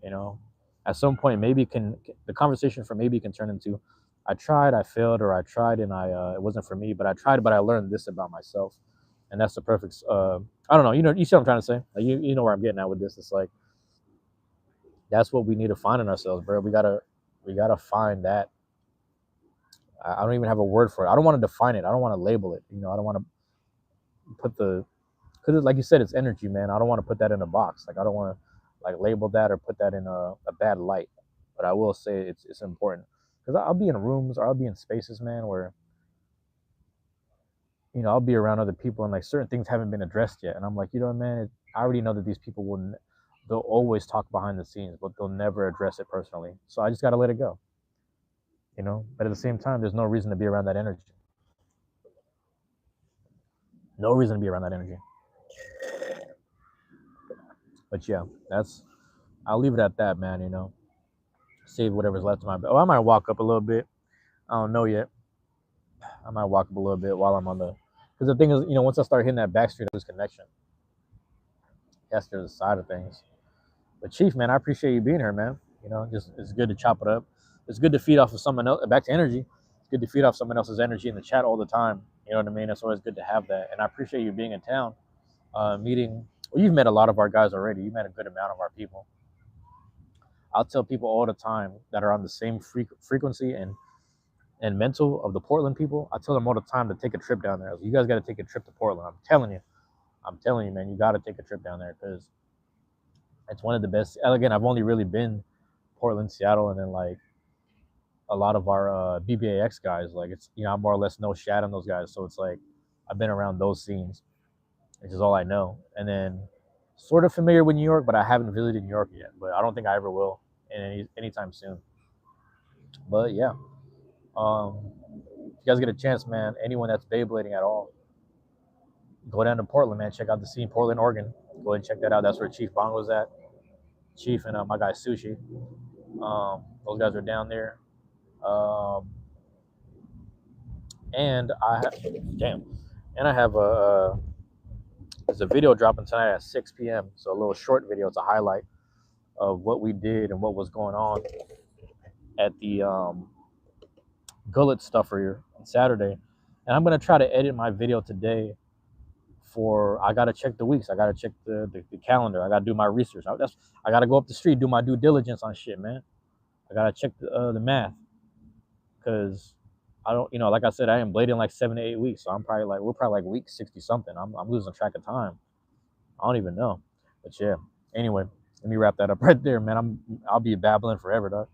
you know, at some point, maybe the conversation for maybe can turn into, I tried, I failed, or I tried and it wasn't for me, but I tried, but I learned this about myself. And that's the perfect, I don't know, you see what I'm trying to say? Like, you know where I'm getting at with this. It's like, that's what we need to find in ourselves, bro. We gotta find that. I don't even have a word for it. I don't want to define it. I don't want to label it. I don't want to because, like you said, it's energy, man. I don't want to put that in a box. Like, I don't want to, like, label that or put that in a bad light. But I will say it's important, because I'll be in rooms or I'll be in spaces, man, where I'll be around other people, and like, certain things haven't been addressed yet, and I'm like, man, I already know that these people wouldn't. They'll always talk behind the scenes, but they'll never address it personally. So I just gotta let it go. But at the same time, there's no reason to be around that energy. No reason to be around that energy. But yeah, I'll leave it at that, man. Save whatever's left of my. Oh, I might walk up a little bit. I don't know yet. I might walk up a little bit while I'm on the. Because the thing is, once I start hitting that back street, I lose connection. That's the side of things. But Chief, man, I appreciate you being here, man. Just, it's good to chop it up. It's good to feed off of someone else. Back to energy. It's good to feed off someone else's energy in the chat all the time. You know what I mean? It's always good to have that. And I appreciate you being in town, meeting. Well, you've met a lot of our guys already. You met a good amount of our people. I'll tell people all the time that are on the same frequency and mental of the Portland people. I tell them all the time to take a trip down there. You guys got to take a trip to Portland. I'm telling you, man, you got to take a trip down there, because it's one of the best. Again, I've only really been Portland, Seattle, and then like a lot of our BBAX guys. Like, it's, I more or less know Shad and those guys, so it's like I've been around those scenes, which is all I know. And then sort of familiar with New York, but I haven't visited New York yet. But I don't think I ever will anytime soon. But yeah, if you guys get a chance, man, anyone that's Beyblading at all, go down to Portland, man. Check out the scene, Portland, Oregon. Go ahead and check that out. That's where Chief Bongo's at. Chief and my guy Sushi. Those guys are down there. And I have there's a video dropping tonight at 6 p.m. So a little short video. It's a highlight of what we did and what was going on at the Gullet Stuffer on Saturday. And I'm gonna try to edit my video today. I gotta check the weeks. I gotta check the calendar. I gotta do my research. I gotta go up the street, do my due diligence on shit, man. I gotta check the math, because I don't, like I said, I am blading like 7 to 8 weeks. So we're probably like week 60 something. I'm losing track of time. I don't even know. But yeah, anyway, Let me wrap that up right there, man. I'll be babbling forever, dog.